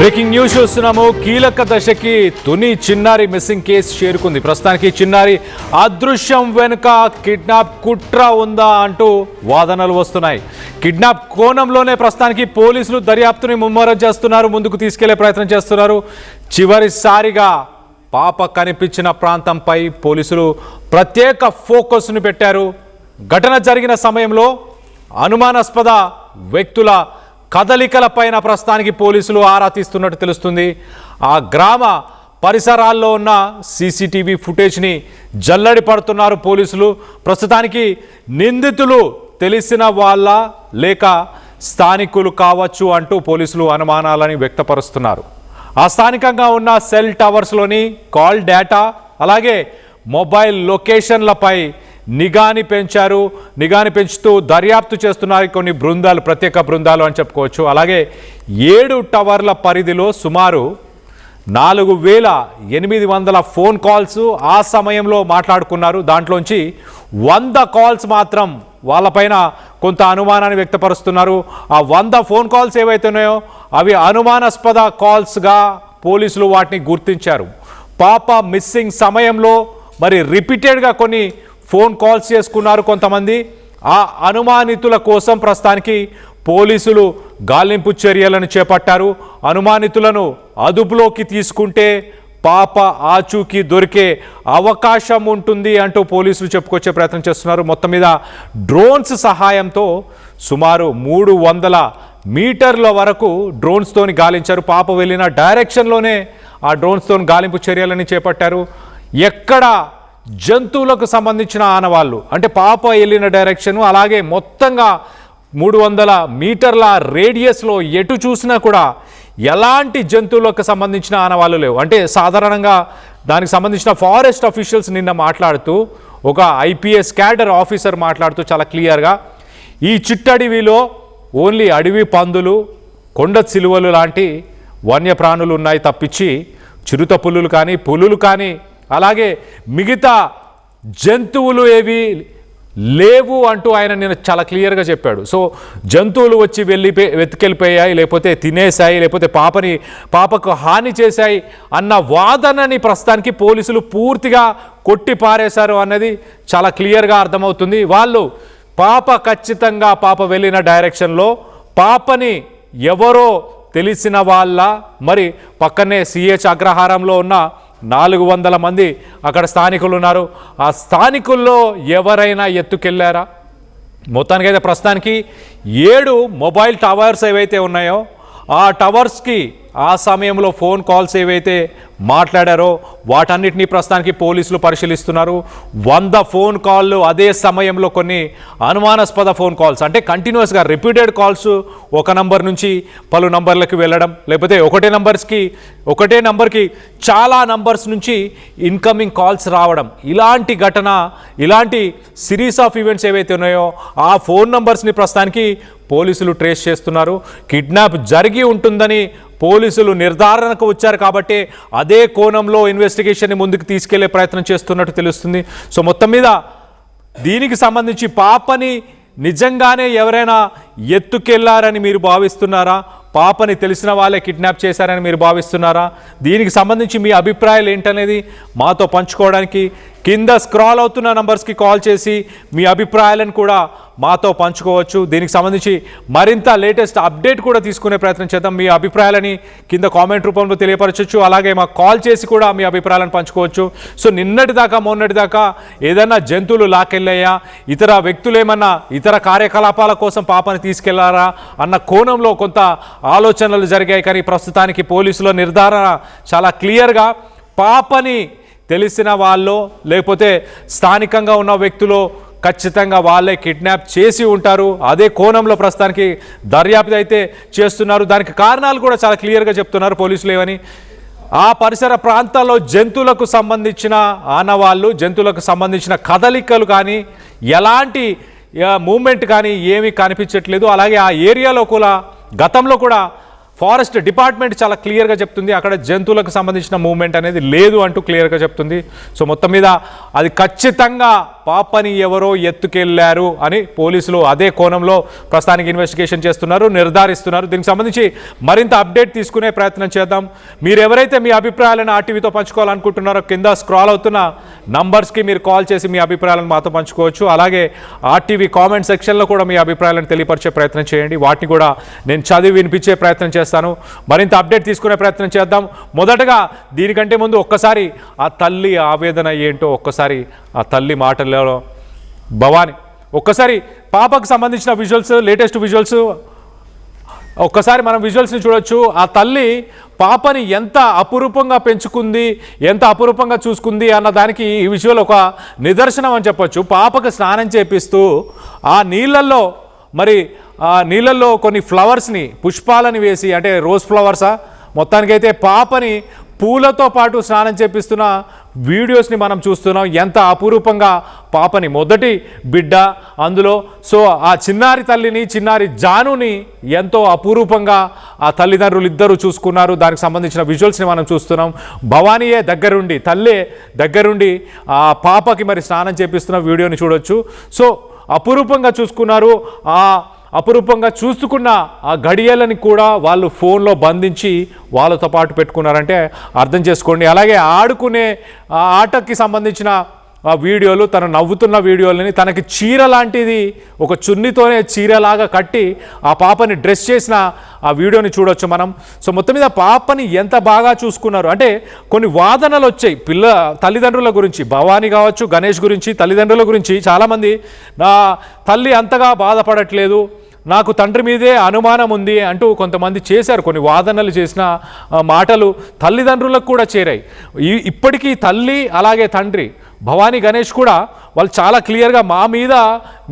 Breaking news చూస్తున్నాము. కీలక దశకి తుని చిన్నారి మిస్సింగ్ కేసు చేరుకుంది. ప్రస్తుతానికి చిన్నారి అదృశ్యం వెనుక కిడ్నాప్ కుట్ర ఉందా అంటూ వాదనలు వస్తున్నాయి. కిడ్నాప్ కోణంలోనే ప్రస్తుతానికి పోలీసులు దర్యాప్తుని ముమ్మరం చేస్తున్నారు, ముందుకు తీసుకెళ్లే ప్రయత్నం చేస్తున్నారు. చివరిసారిగా పాప కనిపించిన ప్రాంతంపై పోలీసులు ప్రత్యేక ఫోకస్ను పెట్టారు. ఘటన జరిగిన సమయంలో అనుమానాస్పద వ్యక్తుల కదలికల పైన ప్రస్తుతానికి పోలీసులు ఆరా తీస్తున్నట్టు తెలుస్తుంది. ఆ గ్రామ పరిసరాల్లో ఉన్న సీసీటీవీ ఫుటేజ్ని జల్లడి పడుతున్నారు పోలీసులు. ప్రస్తుతానికి నిందితులు తెలిసిన వాళ్ళ లేక స్థానికులు కావచ్చు అంటూ పోలీసులు అనుమానాలని వ్యక్తపరుస్తున్నారు. ఆ స్థానికంగా ఉన్న సెల్ టవర్స్లోని కాల్ డేటా అలాగే మొబైల్ లొకేషన్లపై నిఘాని పెంచుతూ దర్యాప్తు చేస్తున్నారు కొన్ని బృందాలు, ప్రత్యేక బృందాలు అని చెప్పుకోవచ్చు. అలాగే 7 టవర్ల పరిధిలో సుమారు 4800 ఫోన్ కాల్స్ ఆ సమయంలో మాట్లాడుకున్నారు. దాంట్లోంచి 100 కాల్స్ మాత్రం వాళ్ళపైన కొంత అనుమానాన్ని వ్యక్తపరుస్తున్నారు. ఆ 100 ఫోన్ కాల్స్ ఏవైతే ఉన్నాయో అవి అనుమానాస్పద కాల్స్గా పోలీసులు వాటిని గుర్తించారు. పాప మిస్సింగ్ సమయంలో మరి రిపీటెడ్గా కొన్ని ఫోన్ కాల్స్ చేసుకున్నారు కొంతమంది. ఆ అనుమానితుల కోసం ప్రస్తుతానికి పోలీసులు గాలింపు చర్యలను చేపట్టారు. అనుమానితులను అదుపులోకి తీసుకుంటే పాప ఆచూకీ దొరికే అవకాశం ఉంటుంది అంటూ పోలీసులు చెప్పుకొచ్చే ప్రయత్నం చేస్తున్నారు. మొత్తం మీద డ్రోన్స్ సహాయంతో సుమారు 300 మీటర్ల వరకు డ్రోన్స్తోని గాలించారు. పాప వెళ్ళిన డైరెక్షన్లోనే ఆ డ్రోన్స్తోని గాలింపు చర్యలని చేపట్టారు. ఎక్కడ జంతువులకు సంబంధించిన ఆనవాళ్ళు అంటే పాప వెళ్ళిన డైరెక్షను అలాగే మొత్తంగా 300 మీటర్ల రేడియస్లో ఎటు చూసినా కూడా ఎలాంటి జంతువులకు సంబంధించిన ఆనవాళ్ళు లేవు. అంటే సాధారణంగా దానికి సంబంధించిన ఫారెస్ట్ అఫీషియల్స్ నిన్న మాట్లాడుతూ ఒక ఐపీఎస్ క్యాడర్ ఆఫీసర్ మాట్లాడుతూ చాలా క్లియర్గా ఈ చిట్టడవిలో ఓన్లీ అడవి పందులు, కొండ చిలువలు లాంటి వన్యప్రాణులు ఉన్నాయి తప్పించి చిరుత పులులు కానీ అలాగే మిగతా జంతువులు ఏవి లేవు అంటూ ఆయన నేను చాలా క్లియర్గా చెప్పాడు. సో జంతువులు వచ్చి వెతికెళ్ళిపోయాయి, లేకపోతే తినేశాయి, లేకపోతే పాపకు హాని చేశాయి అన్న వాదనని ప్రస్తుతానికి పోలీసులు పూర్తిగా కొట్టి పారేశారు అన్నది చాలా క్లియర్గా అర్థమవుతుంది. వాళ్ళు ఖచ్చితంగా పాప వెళ్ళిన డైరెక్షన్లో పాపని ఎవరో తెలిసిన వాళ్ళ మరి పక్కనే సిహెచ్ అగ్రహారంలో ఉన్న 400 మంది అక్కడ స్థానికులు ఉన్నారు. ఆ స్థానికుల్లో ఎవరైనా ఎత్తుకెళ్ళారా? మొత్తానికైతే ప్రస్తుతానికి 7 మొబైల్ టవర్స్ ఏవైతే ఉన్నాయో ఆ టవర్స్కి ఆ సమయంలో ఫోన్ కాల్స్ ఏవైతే మాట్లాడారో వాటన్నిటినీ ప్రస్తుతానికి పోలీసులు పరిశీలిస్తున్నారు. 100 ఫోన్ కాళ్ళు అదే సమయంలో కొన్ని అనుమానాస్పద ఫోన్ కాల్స్ అంటే కంటిన్యూస్గా రిపీటెడ్ కాల్స్ ఒక నంబర్ నుంచి పలు నంబర్లకు వెళ్ళడం, లేకపోతే ఒకటే నంబర్కి చాలా నంబర్స్ నుంచి ఇన్కమింగ్ కాల్స్ రావడం, ఇలాంటి సిరీస్ ఆఫ్ ఈవెంట్స్ ఏవైతే ఉన్నాయో ఆ ఫోన్ నంబర్స్ని ప్రస్తుతానికి పోలీసులు ట్రేస్ చేస్తున్నారు. కిడ్నాప్ జరిగి ఉంటుందని పోలీసులు నిర్ధారణకు వచ్చారు కాబట్టి అదే కోణంలో ఇన్వెస్టిగేషన్ని ముందుకు తీసుకెళ్లే ప్రయత్నం చేస్తున్నట్టు తెలుస్తుంది. సో మొత్తం మీద దీనికి సంబంధించి పాపని నిజంగానే ఎవరైనా ఎత్తుకెళ్లారని మీరు భావిస్తున్నారా? పాపని తెలిసిన వాళ్ళే కిడ్నాప్ చేశారని మీరు భావిస్తున్నారా? దీనికి సంబంధించి మీ అభిప్రాయాలు ఏంటనేది మాతో పంచుకోవడానికి కింద స్క్రాల్ అవుతున్న నంబర్స్కి కాల్ చేసి మీ అభిప్రాయాలను కూడా మాతో పంచుకోవచ్చు. దీనికి సంబంధించి మరింత లేటెస్ట్ అప్డేట్ కూడా తీసుకునే ప్రయత్నం చేద్దాం. మీ అభిప్రాయాలని కింద కామెంట్ రూపంలో తెలియపరచవచ్చు. అలాగే మాకు కాల్ చేసి కూడా మీ అభిప్రాయాలను పంచుకోవచ్చు. సో మొన్నటిదాకా ఏదైనా జంతువులు లాకెళ్ళాయా, ఇతర వ్యక్తులు ఏమన్నా ఇతర కార్యకలాపాల కోసం పాపని తీసుకెళ్లారా అన్న కోణంలో కొంత ఆలోచనలు జరిగాయి. కానీ ప్రస్తుతానికి పోలీసుల నిర్ధారణ చాలా క్లియర్గా పాపని తెలిసిన వాళ్ళు లేకపోతే స్థానికంగా ఉన్న వ్యక్తులు ఖచ్చితంగా వాళ్ళే కిడ్నాప్ చేసి ఉంటారు. అదే కోణంలో ప్రస్తుతానికి దర్యాప్తు అయితే చేస్తున్నారు. దానికి కారణాలు కూడా చాలా క్లియర్గా చెప్తున్నారు పోలీసులు ఏమని. ఆ పరిసర ప్రాంతాల్లో జంతువులకు సంబంధించిన ఆనవాళ్ళు, జంతువులకు సంబంధించిన కదలికలు కానీ ఎలాంటి మూమెంట్ కానీ ఏమీ కనిపించట్లేదు. అలాగే ఆ ఏరియాలో కూడా గతంలో కూడా ఫారెస్ట్ డిపార్ట్మెంట్ చాలా క్లియర్గా చెప్తుంది అక్కడ జంతువులకు సంబంధించిన మూవ్మెంట్ అనేది లేదు అంటూ క్లియర్గా చెప్తుంది. సో మొత్తం మీద అది ఖచ్చితంగా పాపని ఎవరో ఎత్తుకెళ్లారు అని పోలీసులు అదే కోణంలో ప్రస్తుతానికి ఇన్వెస్టిగేషన్ చేస్తున్నారు, నిర్ధారిస్తున్నారు. దీనికి సంబంధించి మరింత అప్డేట్ తీసుకునే ప్రయత్నం చేద్దాం. మీరు ఎవరైతే మీ అభిప్రాయాలను ఆర్టీవీతో పంచుకోవాలనుకుంటున్నారో కింద స్క్రాల్ అవుతున్న నంబర్స్కి మీరు కాల్ చేసి మీ అభిప్రాయాలను మాతో పంచుకోవచ్చు. అలాగే ఆర్టీవీ కామెంట్ సెక్షన్లో కూడా మీ అభిప్రాయాలను తెలియపరిచే ప్రయత్నం చేయండి. వాటిని కూడా నేను చదివి వినిపించే ప్రయత్నం చేస్తాను. మరింత అప్డేట్ తీసుకునే ప్రయత్నం చేద్దాం. మొదటగా దీనికంటే ముందు ఒక్కసారి ఆ తల్లి ఆవేదన ఏంటో ఒక్కసారి ఆ తల్లి మాటల్లో భవాని ఒక్కసారి పాపకు సంబంధించిన విజువల్స్, లేటెస్ట్ విజువల్స్ ఒక్కసారి మనం విజువల్స్ని చూడొచ్చు. ఆ తల్లి పాపని ఎంత అపురూపంగా పెంచుకుంది, ఎంత అపురూపంగా చూసుకుంది అన్న దానికి ఈ విజువల్ ఒక నిదర్శనం అని చెప్పొచ్చు. పాపకు స్నానం చేపిస్తూ ఆ నీళ్ళల్లో నీళ్ళల్లో కొన్ని ఫ్లవర్స్ని, పుష్పాలని వేసి, అంటే రోజ్ ఫ్లవర్సా, మొత్తానికైతే పాపని పూలతో పాటు స్నానం చేపిస్తున్న వీడియోస్ని మనం చూస్తున్నాం. ఎంత అపురూపంగా పాపని, మొదటి బిడ్డ అందులో. సో ఆ చిన్నారి తల్లిని, చిన్నారి జానుని ఎంతో అపురూపంగా ఆ తల్లిదండ్రులు ఇద్దరు చూసుకున్నారు. దానికి సంబంధించిన విజువల్స్ని మనం చూస్తున్నాం. భవానీయే దగ్గరుండి, తల్లే దగ్గరుండి ఆ పాపకి మరి స్నానం చేపిస్తున్న వీడియోని చూడొచ్చు. సో అపురూపంగా చూసుకున్నారు. ఆ అపురూపంగా చూసుకున్న ఆ గడియలని కూడా వాళ్ళు ఫోన్లో బంధించి వాళ్ళతో పాటు పెట్టుకున్నారంటే అర్థం చేసుకోండి. అలాగే ఆడుకునే ఆ ఆటకి సంబంధించిన ఆ వీడియోలు, తను నవ్వుతున్న వీడియోలని, తనకి చీర లాంటిది ఒక చున్నీతోనే చీరలాగా కట్టి ఆ పాపని డ్రెస్ చేసిన ఆ వీడియోని చూడొచ్చు మనం. సో మొత్తం మీద పాపని ఎంత బాగా చూసుకున్నారు అంటే కొన్ని వాదనలు వచ్చాయి తల్లిదండ్రుల గురించి. భవానీ కావచ్చు, గణేష్ గురించి, తల్లిదండ్రుల గురించి చాలామంది నా తల్లి అంతగా బాధపడట్లేదు, నాకు తండ్రి మీదే అనుమానం ఉంది అంటూ కొంతమంది చేశారు. కొన్ని వాదనలు చేసిన మాటలు తల్లిదండ్రులకు కూడా చేరాయి. ఇప్పటికీ తల్లి అలాగే తండ్రి భవానీ, గణేష్ కూడా వాళ్ళు చాలా క్లియర్గా మా మీద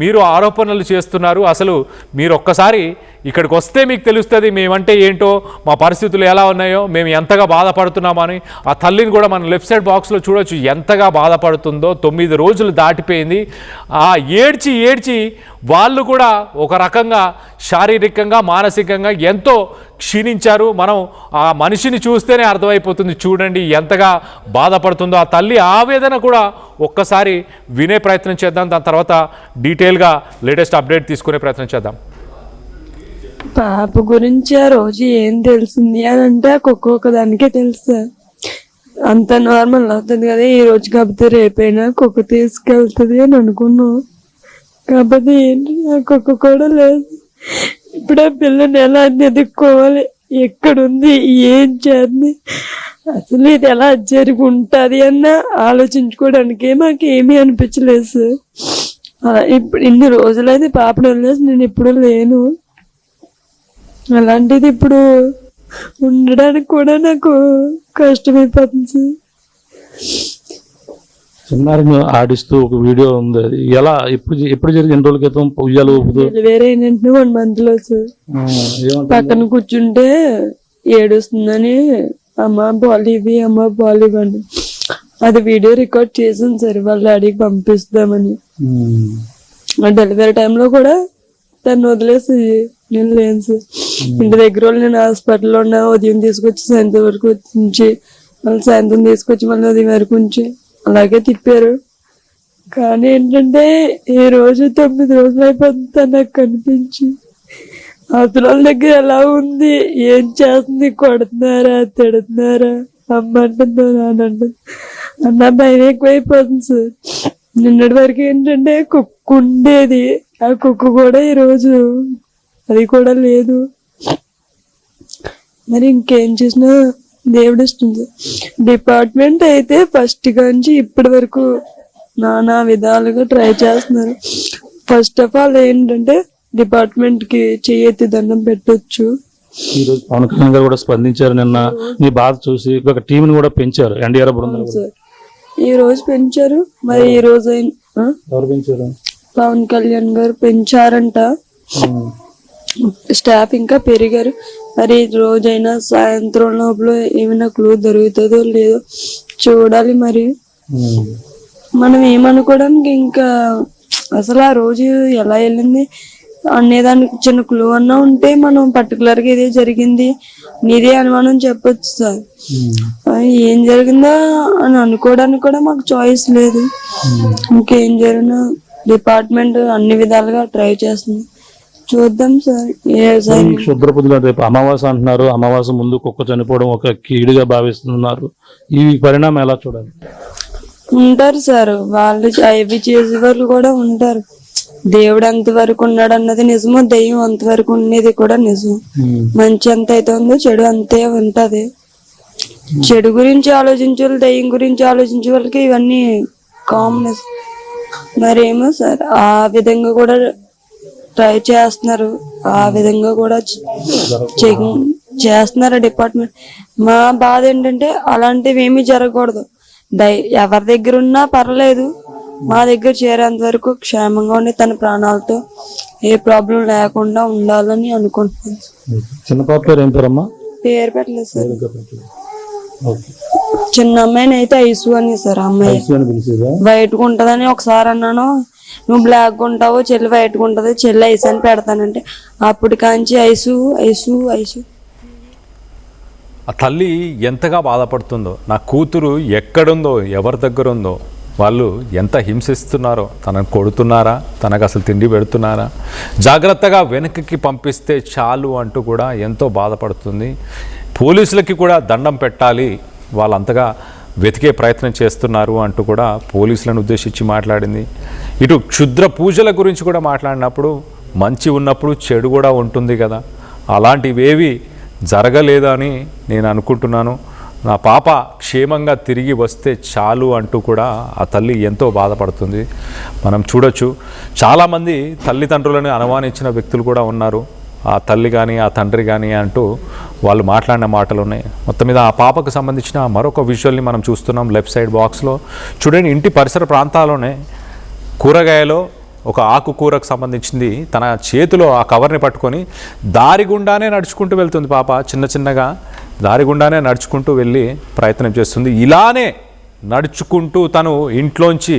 మీరు ఆరోపణలు చేస్తున్నారు, అసలు మీరు ఒక్కసారి ఇక్కడికి వస్తే మీకు తెలుస్తుంది మేమంటే ఏంటో, మా పరిస్థితులు ఎలా ఉన్నాయో, మేము ఎంతగా బాధపడుతున్నామని. ఆ తల్లిని కూడా మనం లెఫ్ట్ సైడ్ బాక్స్లో చూడొచ్చు ఎంతగా బాధపడుతుందో. 9 రోజులు దాటిపోయింది. ఆ ఏడ్చి వాళ్ళు కూడా ఒక రకంగా శారీరకంగా, మానసికంగా ఎంతో క్షీణించారు. మనం ఆ మనిషిని చూస్తేనే అర్థమైపోతుంది, చూడండి ఎంతగా బాధపడుతుందో. ఆ తల్లి ఆవేదన కూడా ఒక్కసారి వినే ప్రయత్నం చేద్దాం. దాని తర్వాత డీటెయిల్గా లేటెస్ట్ అప్డేట్ తీసుకునే ప్రయత్నం చేద్దాం. పాప గురించి ఆ రోజు ఏం తెలిసింది అని అంటే ఒక్కొక్క దానికే తెలుసు. అంత నార్మల్ అవుతుంది కదా, ఈ రోజు కాకపోతే రేపైనా కుక్క తీసుకెళ్తుంది అని అనుకున్నాం. కాకపోతే ఏంటి, ఆ కుక్క కూడా లేదు. ఇప్పుడు ఆ పిల్లని ఎలా ఎదుక్కోవాలి, ఎక్కడుంది, ఏం చేస్తుంది, అసలు ఇది ఎలా జరిగి ఉంటుంది అన్న ఆలోచించుకోవడానికి మాకేమీ అనిపించలేదు సార్. ఇప్పుడు ఇన్ని రోజులైతే పాపను వదిలేసి నేను ఇప్పుడు లేను. అలాంటిది ఇప్పుడు ఉండడానికి కూడా నాకు కష్టమైపోతుంది సార్. చిన్నారిని ఆడిస్తూ ఒక వీడియో ఉంది, అది ఎలా ఎప్పుడు జరిగింది? 2 రోజుల క్రితం ఉయ్యాలు ఊపుతూ వేరే ఏంటంటే 1 month లో సార్ పక్కన కూర్చుంటే ఏడుస్తుందని అమ్మ బాల్ ఇవ్వండి, అది వీడియో రికార్డ్ చేసాను సార్. వాళ్ళ డాడీకి పంపిస్తామని. ఆ డెలివరీ టైంలో కూడా తను వదిలేసి నేను లేను సార్. ఇంటి దగ్గర వాళ్ళు నేను హాస్పిటల్లో ఉన్నా, ఉదయం తీసుకొచ్చి సాయంత్రం వరకు ఉంచి, మళ్ళీ సాయంత్రం తీసుకొచ్చి మళ్ళీ ఉదయం వరకు ఉంచి అలాగే తిప్పారు. కానీ ఏంటంటే ఈ రోజు 9 రోజులు అయిపోతుంది నాకు కనిపించి. అవతల వాళ్ళ దగ్గర ఎలా ఉంది, ఏం చేస్తుంది, కొడుతున్నారా, తిడుతున్నారా, అమ్మ అంటుందో నానంటుంది అన్న భయం ఎక్కువైపోతుంది సార్. నిన్నటి వరకు ఏంటంటే కుక్క ఉండేది, ఆ కుక్క కూడా ఈరోజు అది కూడా లేదు. మరి ఇంకేం చేసినా దేవుడు ఇస్తుంది. డిపార్ట్మెంట్ అయితే ఫస్ట్ నుంచి ఇప్పటి వరకు నానా విధాలుగా ట్రై చేస్తున్నారు. ఫస్ట్ ఆఫ్ ఆల్ ఏంటంటే డిపార్ట్మెంట్ కి చేయెత్తి దండం పెట్టొచ్చు. ఈ రోజు పవన్ కళ్యాణ్ గారు కూడా స్పందించారు. నిన్న మీ బాధ చూసి ఒక టీంని కూడా పెంచారు, ఎన్డీఆర్ బృందం సార్. ఈ రోజు పెంచారు. మరి ఈ రోజు ఎవరు పెంచారు? పవన్ కళ్యాణ్ గారు పెంచారంట. స్టాఫ్ ఇంకా పెరిగారు. మరి రోజైనా సాయంత్రం లోపల ఏమైనా క్లూ దొరుకుతుందో లేదో చూడాలి. మరి మనం ఏమనుకోవడానికి ఇంకా అసలు ఆ రోజు ఎలా వెళ్ళింది అనేదానికి చిన్న క్లూ అన్నా ఉంటే మనం పర్టికులర్ గా ఇదే జరిగింది నీదే అనుమానం చెప్పొచ్చు సార్. ఏం జరిగిందో అని అనుకోవడానికి కూడా మాకు చాయిస్ లేదు. ఇంకేం జరిగినా డిపార్ట్మెంట్ అన్ని విధాలుగా ట్రై చేస్తుంది, చూద్దాం సార్. ఈ క్షుద్ర బుద్ధులు రేపు అమావాస్య అంటున్నారు, అమావాస్య ముందు కుక్క చనిపోవడం ఒక కీడుగా భావిస్తున్నారు. ఈ పరిణామం ఎలా చూడాలి? ఉంటారు సార్, వాళ్ళు అవి చేసే వాళ్ళు కూడా ఉంటారు. దేవుడు అంతవరకు ఉన్నాడు అన్నది నిజమో, దెయ్యం అంతవరకు ఉండేది కూడా నిజం. మంచి ఎంత అయితే ఉందో చెడు అంతే ఉంటది. చెడు గురించి ఆలోచించే వాళ్ళు, దెయ్యం గురించి ఆలోచించే వాళ్ళకి ఇవన్నీ కామన్. మరేమో సార్ ఆ విధంగా కూడా ట్రై చేస్తున్నారు, ఆ విధంగా కూడా చేస్తున్నారు డిపార్ట్మెంట్. మా బాధ ఏంటంటే అలాంటివి ఏమీ జరగకూడదు. ఎవరి దగ్గర ఉన్నా పర్లేదు, మా దగ్గర చేరేంత వరకు క్షేమంగా ఉండి తన ప్రాణాలతో ఏ ప్రాబ్లం లేకుండా ఉండాలని అనుకుంటున్నాను. చిన్న పాప పేరు ఏం పేరమ్మా? పేరు పెట్టలేదు సార్. చిన్న అమ్మాయిని అయితే ఐసు అని సార్. అమ్మాయి వైట్గా ఉంటదని ఒకసారి అన్నాను, నువ్వు బ్లాక్ ఉంటావు, చెల్లి వైట్గా ఉంటది, చెల్లి ఐసు అని పెడతానంటే అప్పుడు కాంచి ఐసు ఐసు ఐసు. ఆ తల్లి ఎంతగా బాధపడుతుందో, నా కూతురు ఎక్కడుందో, ఎవరి దగ్గర ఉందో, వాళ్ళు ఎంత హింసిస్తున్నారో, తనను కొడుతున్నారా, తనకు అసలు తిండి పెడుతున్నారా, జాగ్రత్తగా వెనక్కి పంపిస్తే చాలు అంటూ కూడా ఎంతో బాధపడుతుంది. పోలీసులకి కూడా దండం పెట్టాలి, వాళ్ళంతగా వెతికే ప్రయత్నం చేస్తున్నారు అంటూ కూడా పోలీసులను ఉద్దేశించి మాట్లాడింది. ఇటు క్షుద్ర పూజల గురించి కూడా మాట్లాడినప్పుడు మంచి ఉన్నప్పుడు చెడు కూడా ఉంటుంది కదా, అలాంటివేవి జరగలేదని నేను అనుకుంటున్నాను. నా పాప క్షేమంగా తిరిగి వస్తే చాలు అంటూ కూడా ఆ తల్లి ఎంతో బాధపడుతుంది. మనం చూడొచ్చు, చాలామంది తల్లిదండ్రులను అనుమానించిన వ్యక్తులు కూడా ఉన్నారు. ఆ తల్లి కానీ ఆ తండ్రి కానీ అంటూ వాళ్ళు మాట్లాడిన మాటలు ఉన్నాయి. మొత్తం మీద ఆ పాపకు సంబంధించిన మరొక విజువల్ని మనం చూస్తున్నాం లెఫ్ట్ సైడ్ బాక్స్లో. చూడండి, ఇంటి పరిసర ప్రాంతాల్లోనే కూరగాయలో ఒక ఆకుకూరకు సంబంధించింది తన చేతిలో ఆ కవర్ని పట్టుకొని దారి గుండానే నడుచుకుంటూ వెళ్తుంది పాప. చిన్నగా దారి గుండానే నడుచుకుంటూ వెళ్ళి ప్రయత్నం చేస్తుంది. ఇలానే నడుచుకుంటూ తను ఇంట్లోంచి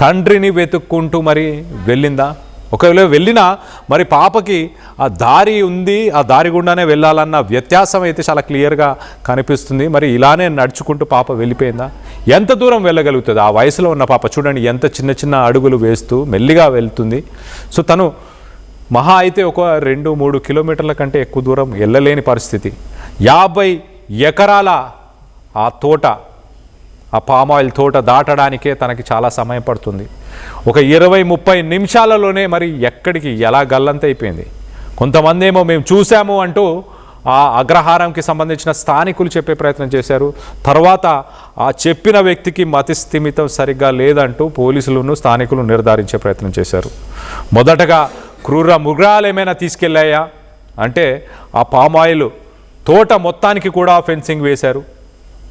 తండ్రిని వెతుక్కుంటూ మరి వెళ్ళిందా? ఒకవేళ వెళ్ళినా మరి పాపకి ఆ దారి ఉంది, ఆ దారి గుండానే వెళ్ళాలన్న వ్యత్యాసం అయితే చాలా క్లియర్గా కనిపిస్తుంది. మరి ఇలానే నడుచుకుంటూ పాప వెళ్ళిపోయిందా? ఎంత దూరం వెళ్ళగలుగుతుంది? ఆ వయసులో ఉన్న పాప చూడండి, ఎంత చిన్న అడుగులు వేస్తూ మెల్లిగా వెళ్తుంది. సో తను మహా అయితే ఒక 2-3 కిలోమీటర్ల కంటే ఎక్కువ దూరం వెళ్ళలేని పరిస్థితి. 50 ఎకరాల ఆ తోట, ఆ పామాయిల్ తోట దాటడానికే తనకి చాలా సమయం పడుతుంది. ఒక 20-30 నిమిషాలలోనే మరి ఎక్కడికి ఎలా గల్లంతైపోయింది. కొంతమంది ఏమో మేము చూసాము అంటూ ఆ అగ్రహారంకి సంబంధించిన స్థానికులు చెప్పే ప్రయత్నం చేశారు. తర్వాత ఆ చెప్పిన వ్యక్తికి మతిస్థిమితం సరిగ్గా లేదంటూ పోలీసులను స్థానికులు నిర్ధారించే ప్రయత్నం చేశారు. మొదటగా క్రూర మృగాలు ఏమైనా తీసుకెళ్ళాయా అంటే ఆ పామాయిల్ తోట మొత్తానికి కూడా ఫెన్సింగ్ వేశారు.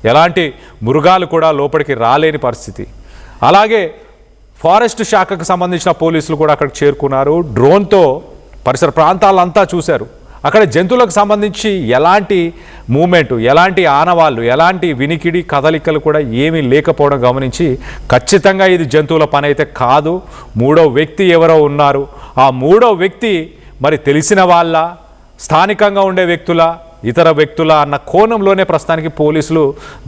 ఎలాంటి మృగాలు కూడా లోపలికి రాలేని పరిస్థితి. అలాగే ఫారెస్ట్ శాఖకు సంబంధించిన పోలీసులు కూడా అక్కడికి చేరుకున్నారు. డ్రోన్తో పరిసర ప్రాంతాలంతా చూశారు. అక్కడ జంతువులకు సంబంధించి ఎలాంటి మూమెంటు, ఎలాంటి ఆనవాళ్ళు, ఎలాంటి వినికిడి కదలికలు కూడా ఏమీ లేకపోవడం గమనించి ఖచ్చితంగా ఇది జంతువుల పని అయితే కాదు, మూడో వ్యక్తి ఎవరో ఉన్నారు, ఆ మూడో వ్యక్తి మరి తెలిసిన వాళ్ళ, స్థానికంగా ఉండే వ్యక్తుల, ఇతర వ్యక్తుల అన్న కోణంలోనే ప్రస్తుతానికి పోలీసులు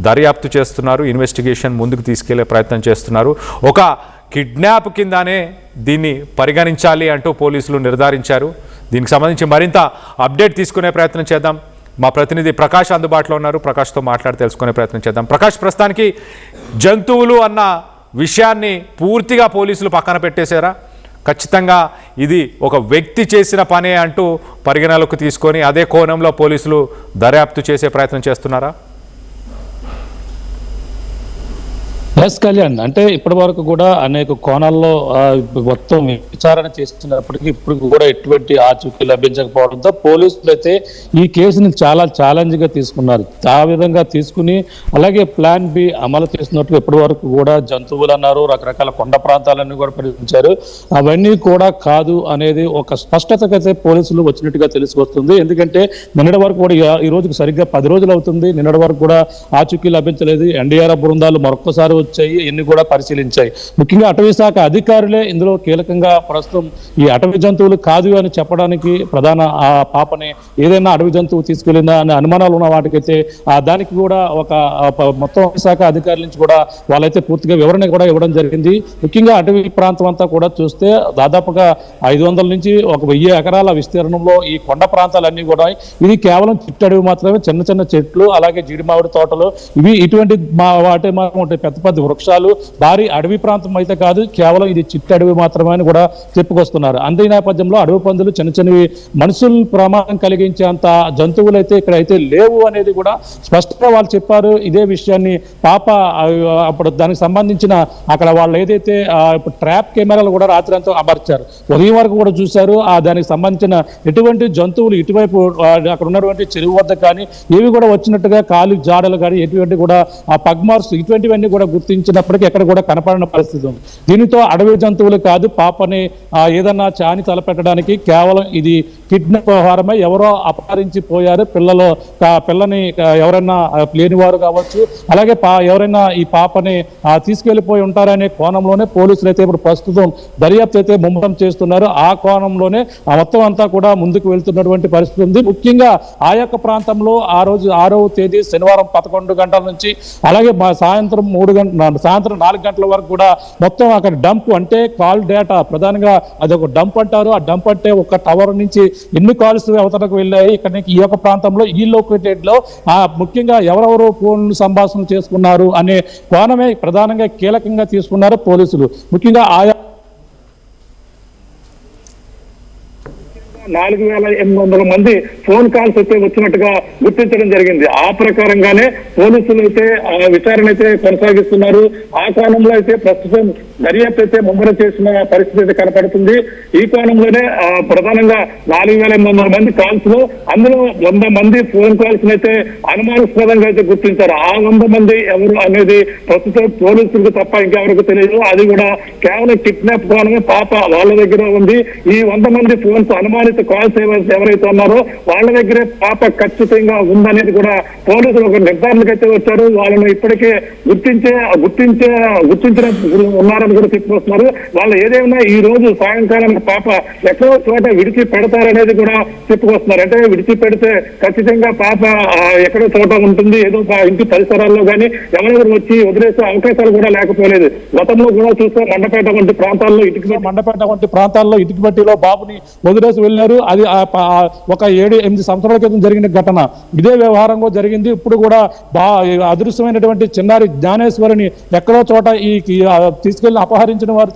దర్యాప్తు చేస్తున్నారు, ఇన్వెస్టిగేషన్ ముందుకు తీసుకెళ్లే ప్రయత్నం చేస్తున్నారు. ఒక కిడ్నాప్ కిందనే దీన్ని పరిగణించాలి అంటూ పోలీసులు నిర్ధారించారు. దీనికి సంబంధించి మరింత అప్డేట్ తీసుకునే ప్రయత్నం చేద్దాం. మా ప్రతినిధి ప్రకాష్ అందుబాటులో ఉన్నారు, ప్రకాష్తో మాట్లాడి తెలుసుకునే ప్రయత్నం చేద్దాం. ప్రకాష్, ప్రస్తుతానికి జంతువులు అన్న విషయాన్ని పూర్తిగా పోలీసులు పక్కన పెట్టేశారా? ఖచ్చితంగా ఇది ఒక వ్యక్తి చేసిన పనే అంటూ పరిగణలోకి తీసుకొని అదే కోణంలో పోలీసులు దర్యాప్తు చేసే ప్రయత్నం చేస్తున్నారా? ఎస్ కళ్యాణ్, అంటే ఇప్పటి వరకు కూడా అనేక కోణాల్లో మొత్తం విచారణ చేస్తున్నప్పటికీ ఇప్పుడు కూడా ఎటువంటి ఆచూకీ లభించకపోవడంతో పోలీసులు అయితే ఈ కేసుని చాలా ఛాలెంజ్ గా తీసుకున్నారు. ఆ విధంగా తీసుకుని అలాగే ప్లాన్ బి అమలు చేస్తున్నట్టు ఇప్పటి వరకు కూడా జంతువులు అన్నారు, రకరకాల కొండ ప్రాంతాలన్నీ కూడా పరిశీలించారు. అవన్నీ కూడా కాదు అనేది ఒక స్పష్టతకైతే పోలీసులు వచ్చినట్టుగా తెలిసి వస్తుంది. ఎందుకంటే నిన్నటి వరకు కూడా ఈ రోజుకి సరిగ్గా 10 రోజులు అవుతుంది. నిన్నటి వరకు కూడా ఆచూకీ లభించలేదు. ఎన్డీఆర్ఎఫ్ బృందాలు మరొకసారి వచ్చి వచ్చాయి, ఎన్ని కూడా పరిశీలించాయి. ముఖ్యంగా అటవీ శాఖ అధికారులే ఇందులో కీలకంగా ప్రస్తుతం ఈ అటవీ జంతువులు కాదు అని చెప్పడానికి ప్రధాన ఆ పాపని ఏదైనా అటవీ జంతువు తీసుకెళ్లిందా అనే అనుమానాలు ఉన్న వాటికైతే దానికి కూడా ఒక మొత్తం శాఖ అధికారుల నుంచి కూడా వాళ్ళైతే పూర్తిగా వివరణ కూడా ఇవ్వడం జరిగింది. ముఖ్యంగా అటవీ ప్రాంతం అంతా కూడా చూస్తే దాదాపుగా 500 నుంచి 1000 ఎకరాల విస్తీర్ణంలో ఈ కొండ ప్రాంతాలన్నీ కూడా ఇది కేవలం చిట్టడవి మాత్రమే, చిన్న చిన్న చెట్లు అలాగే జీడిమామిడి తోటలు ఇవి ఇటువంటి వాటి మాత్రం ఉంటాయి. పెద్ద పెద్ద వృక్షాలు భారీ అడవి ప్రాంతం అయితే కాదు, కేవలం ఇది చిట్టడవి మాత్రమే అని కూడా చెప్పుకొస్తున్నారు. అందే నేపథ్యంలో అడవి పందులు చిన్న చిన్నవి మనుషులు ప్రమాదం కలిగించేంత జంతువులు అయితే ఇక్కడ అయితే లేవు అనేది కూడా స్పష్టంగా వాళ్ళు చెప్పారు. ఇదే విషయాన్ని పాప అప్పుడు దానికి సంబంధించిన అక్కడ వాళ్ళు ఏదైతే ఇప్పుడు ట్రాప్ కెమెరాలు కూడా రాత్రి అంతా అమర్చారు, ఉదయం వరకు కూడా చూశారు. దానికి సంబంధించిన ఎటువంటి జంతువులు ఇటువైపు అక్కడ ఉన్నటువంటి చెరువు వద్ద కానీ ఏవి కూడా వచ్చినట్టుగా కాలు జాడలు కానీ ఎటువంటి కూడా ఆ పగ్మార్స్ ఇటువంటివన్నీ కూడా గుర్తించినప్పటికీ ఎక్కడ కూడా కనపడిన పరిస్థితి ఉంది. దీనితో అడవి జంతువులు కాదు, పాపని ఏదన్నా చాని తలపెట్టడానికి కేవలం ఇది కిడ్నాప్ వ్యవహారమై ఎవరో అపహరించి పోయారు. పిల్లని ఎవరైనా లేని వారు కావచ్చు, అలాగే ఎవరైనా ఈ పాపని తీసుకెళ్లిపోయి ఉంటారనే కోణంలోనే పోలీసులు అయితే ఇప్పుడు ప్రస్తుతం దర్యాప్తు అయితే ముమ్మరం చేస్తున్నారు. ఆ కోణంలోనే మొత్తం అంతా కూడా ముందుకు వెళ్తున్నటువంటి పరిస్థితి ఉంది. ముఖ్యంగా ఆ యొక్క ప్రాంతంలో ఆ రోజు 6వ తేదీ శనివారం 11 గంటల నుంచి అలాగే సాయంత్రం 4 గంటల వరకు కూడా మొత్తం అక్కడ డంప్ అంటే కాల్ డేటా ప్రధానంగా అదొక డంప్ అంటారు. ఆ డంప్ అంటే ఒక టవర్ నుంచి ఎన్ని కాల్స్ అవతలకు వెళ్ళాయి, ఇక్కడ ఈ యొక్క ప్రాంతంలో ఈ లొకేటెడ్ లో ముఖ్యంగా ఎవరెవరు ఫోన్ సంభాషణ చేసుకున్నారు అనే కోణమే ప్రధానంగా కీలకంగా తీసుకున్నారు పోలీసులు. ముఖ్యంగా ఆయా 4800 మంది ఫోన్ కాల్స్ అయితే వచ్చినట్టుగా గుర్తించడం జరిగింది. ఆ ప్రకారంగానే పోలీసులు అయితే విచారణ అయితే కొనసాగిస్తున్నారు. ఆ కోణంలో అయితే ప్రస్తుతం దర్యాప్తు అయితే ముమ్మరం చేసిన పరిస్థితి అయితే కనపడుతుంది. ఈ కోణంలోనే ప్రధానంగా 4800 మంది కాల్స్ లో అందులో 100 మంది ఫోన్ కాల్స్ అయితే అనుమానాస్పదంగా అయితే గుర్తించారు. ఆ 100 మంది ఎవరు అనేది ప్రస్తుతం పోలీసులకు తప్ప ఇంకెవరికి తెలియదు. అది కూడా కేవలం కిడ్నాప్ కోణమే పాప వాళ్ళ దగ్గర ఉంది. ఈ 100 మంది ఫోన్స్ అనుమానిత కాల్స్ ఎవరైతే ఉన్నారో వాళ్ళ దగ్గరే పాప ఖచ్చితంగా ఉందనేది కూడా పోలీసులు ఒక నిర్ధారణకు అయితే వచ్చారు. వాళ్ళను ఇప్పటికే గుర్తించిన ఉన్నారని కూడా చెప్పుకొస్తున్నారు. వాళ్ళు ఏదేమైనా ఈ రోజు సాయంకాలానికి పాప ఎక్కడో చోట విడిచి పెడతారనేది కూడా చెప్పుకొస్తున్నారు. అంటే విడిచి పెడితే ఖచ్చితంగా పాప ఎక్కడో చోట ఉంటుంది, ఏదో ఇంటి పరిసరాల్లో కానీ ఎవరెవరు వచ్చి వదిలేసే అవకాశాలు కూడా లేకపోలేదు. గతంలో కూడా చూస్తే మండపేట వంటి ప్రాంతాల్లో ఇటుక బట్టిలో బాబుని వదిలేసి వెళ్ళారు. అది ఒక 7-8 సంవత్సరాల క్రితం జరిగిన ఘటన. ఇదే వ్యవహారంలో జరిగింది. ఇప్పుడు కూడా అదృశ్యమైనటువంటి చిన్నారి జ్ఞానేశ్వరిని ఎక్కడో చోట ఈ తీసుకెళ్లి అపహరించిన వారు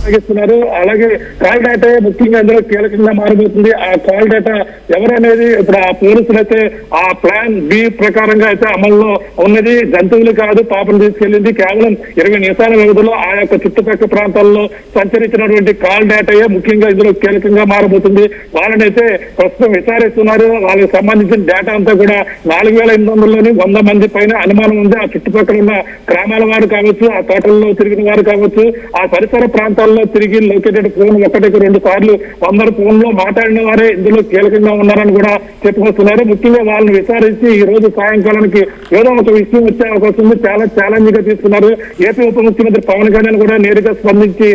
కొనసాగిస్తున్నారు. అలాగే కాల్ డేటా ముఖ్యంగా అందులో కీలకంగా మారిపోతుంది. ఆ కాల్ డేటా ఎవరనేది ఇప్పుడు ఆ పోలీసులు అయితే ఆ ప్లాన్ బి ప్రకారంగా అయితే అమల్లో ఉన్నది. జంతువులు కాదు పాపను తీసుకెళ్లింది. కేవలం 20 నిమిషాల వ్యవధిలో ఆ యొక్క చుట్టుపక్కల ప్రాంతాల్లో సంచరించినటువంటి కాల్ డేటాయే ముఖ్యంగా ఇందులో కీలకంగా మారబోతుంది. వాళ్ళనైతే ప్రస్తుతం విచారిస్తున్నారు. వాళ్ళకి సంబంధించిన డేటా అంతా కూడా 4800లోని 100 మంది పైన అనుమానం ఉంది. ఆ చుట్టుపక్కల ఉన్న గ్రామాల వారు కావచ్చు, ఆ తోటల్లో తిరిగిన వారు కావచ్చు, ఆ పరిసర ప్రాంతాల్లో తిరిగి లొకేటెడ్ ఫోన్ 1-2 సార్లు 100 ఫోన్ లో మాట్లాడిన వారే ఇందులో కీలకంగా ఉన్నారని కూడా చెప్పుకొస్తున్నారు. ముఖ్యంగా వాళ్ళని విచారించి ఈ రోజు సాయంకాలానికి ఏదో ఒక విషయం వచ్చే అవకాశం ఉంది. చాలా ఛాలెంజ్ గా తీసుకున్నారు. ఏపీ ఉప ముఖ్యమంత్రి పవన్ కళ్యాణ్ కూడా నేరుగా స్పందించి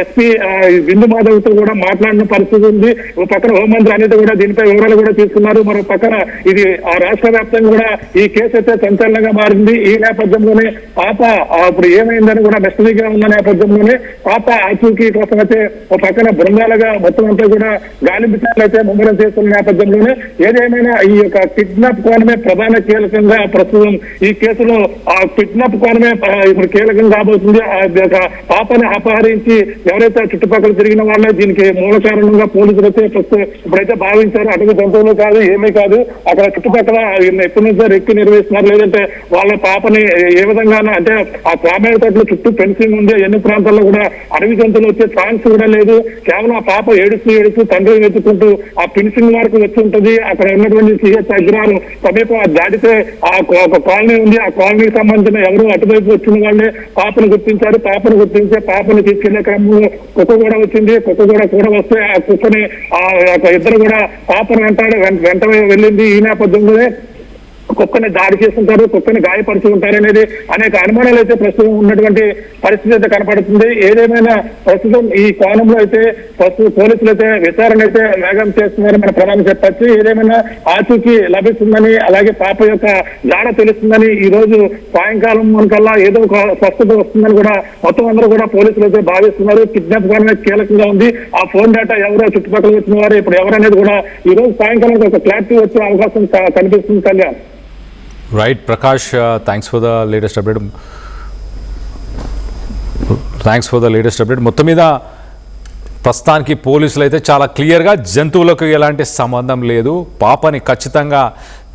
ఎస్పీ బిందు మాధవ్ తో కూడా మాట్లాడిన పరిస్థితి ఉంది. ఒక పక్కన హోంమంత్రి అనేది కూడా దీనిపై వివరాలు కూడా తీసుకున్నారు. మరో పక్కన ఇది ఆ రాష్ట్ర వ్యాప్తంగా కూడా ఈ కేసు అయితే సంచలనంగా మారింది. ఈ నేపథ్యంలోనే పాప ఇప్పుడు ఏమైందని కూడా మెస్టరీగా ఉన్న నేపథ్యంలోనే పాప ఆచూకీ కోసం అయితే ఒక పక్కన బృందాలుగా మొత్తం అంతా కూడా గాలింపులు అయితే ముమ్మరం చేస్తున్న నేపథ్యంలోనే ఏదేమైనా ఈ యొక్క కిడ్నాప్ కోణమే ప్రధాన కీలకంగా ప్రస్తుతం ఈ కేసులో ఆ కిడ్నాప్ కోణమే ఇప్పుడు కీలకం కాబోతుంది. ఆ యొక్క పాపని అపహరించి ఎవరైతే చుట్టుపక్కల తిరిగిన వాళ్ళే దీనికి మూల కారణంగా పోలీసులు అయితే ప్రస్తుతం ఇప్పుడైతే భావించారు. అటవీ జంతువులు కాదు, ఏమీ కాదు, అక్కడ చుట్టుపక్కల ఎప్పటి నుంచో రెక్కి నిర్వహిస్తున్నారు. లేదంటే వాళ్ళ పాపని ఏ విధంగా అంటే ఆ గ్రామీణ తోటలో చుట్టూ ఫెన్సింగ్ ఉంది. ఎన్ని ప్రాంతాల్లో కూడా అడవి జంతువులు వచ్చే ఛాన్స్ కూడా లేదు. కేవలం ఆ పాప ఏడుస్తూ తండ్రి వెతుకుంటూ ఆ ఫినిషింగ్ వరకు వచ్చి ఉంటుంది. అక్కడ ఉన్నటువంటి సిహెచ్ అగ్రహారం సమీపం దాటితే ఒక కాలనీ ఉంది. ఆ కాలనీకి సంబంధించిన ఎవరు అటువైపు వచ్చిన వాళ్ళే పాపను గుర్తించారు. పాపను తీసుకెళ్లే క్రమంలో కుక్క కూడా వచ్చింది. కుక్క కూడా వస్తే ఆ కుక్కని ఇద్దరు కూడా పాపను వెంట వెళ్ళింది. ఈ నేపథ్యంలోనే కుక్కని దాడి చేస్తుంటారు, కుక్కని గాయపరుచు ఉంటారు అనేది అనేక అనుమానాలు అయితే ప్రస్తుతం ఉన్నటువంటి పరిస్థితి అయితే కనపడుతుంది. ఏదేమైనా ప్రస్తుతం ఈ కోణంలో అయితే పోలీసులు అయితే విచారణ అయితే వేగం చేస్తున్నారని మన ప్రధాని చెప్పచ్చు. ఏదేమైనా ఆచూకీ లభిస్తుందని, అలాగే పాప యొక్క జాడ తెలుస్తుందని ఈ రోజు సాయంకాలం మనకల్లా ఏదో ఒక స్పష్టత వస్తుందని కూడా మొత్తం అందరూ కూడా పోలీసులు అయితే భావిస్తున్నారు. కిడ్నాప్ గానే కీలకంగా ఉంది. ఆ ఫోన్ డేటా ఎవరో చుట్టుపక్కల వచ్చిన వారు ఇప్పుడు ఎవరనేది కూడా ఈ రోజు సాయంకాలం ఒక క్లారిటీ వచ్చే అవకాశం కనిపిస్తుంది. Kalyan. Right Prakash, thanks for the latest update. మొత్తం మీద ప్రస్తుతానికి పోలీసులు అయితే చాలా క్లియర్గా జంతువులకు ఎలాంటి సంబంధం లేదు, పాపని ఖచ్చితంగా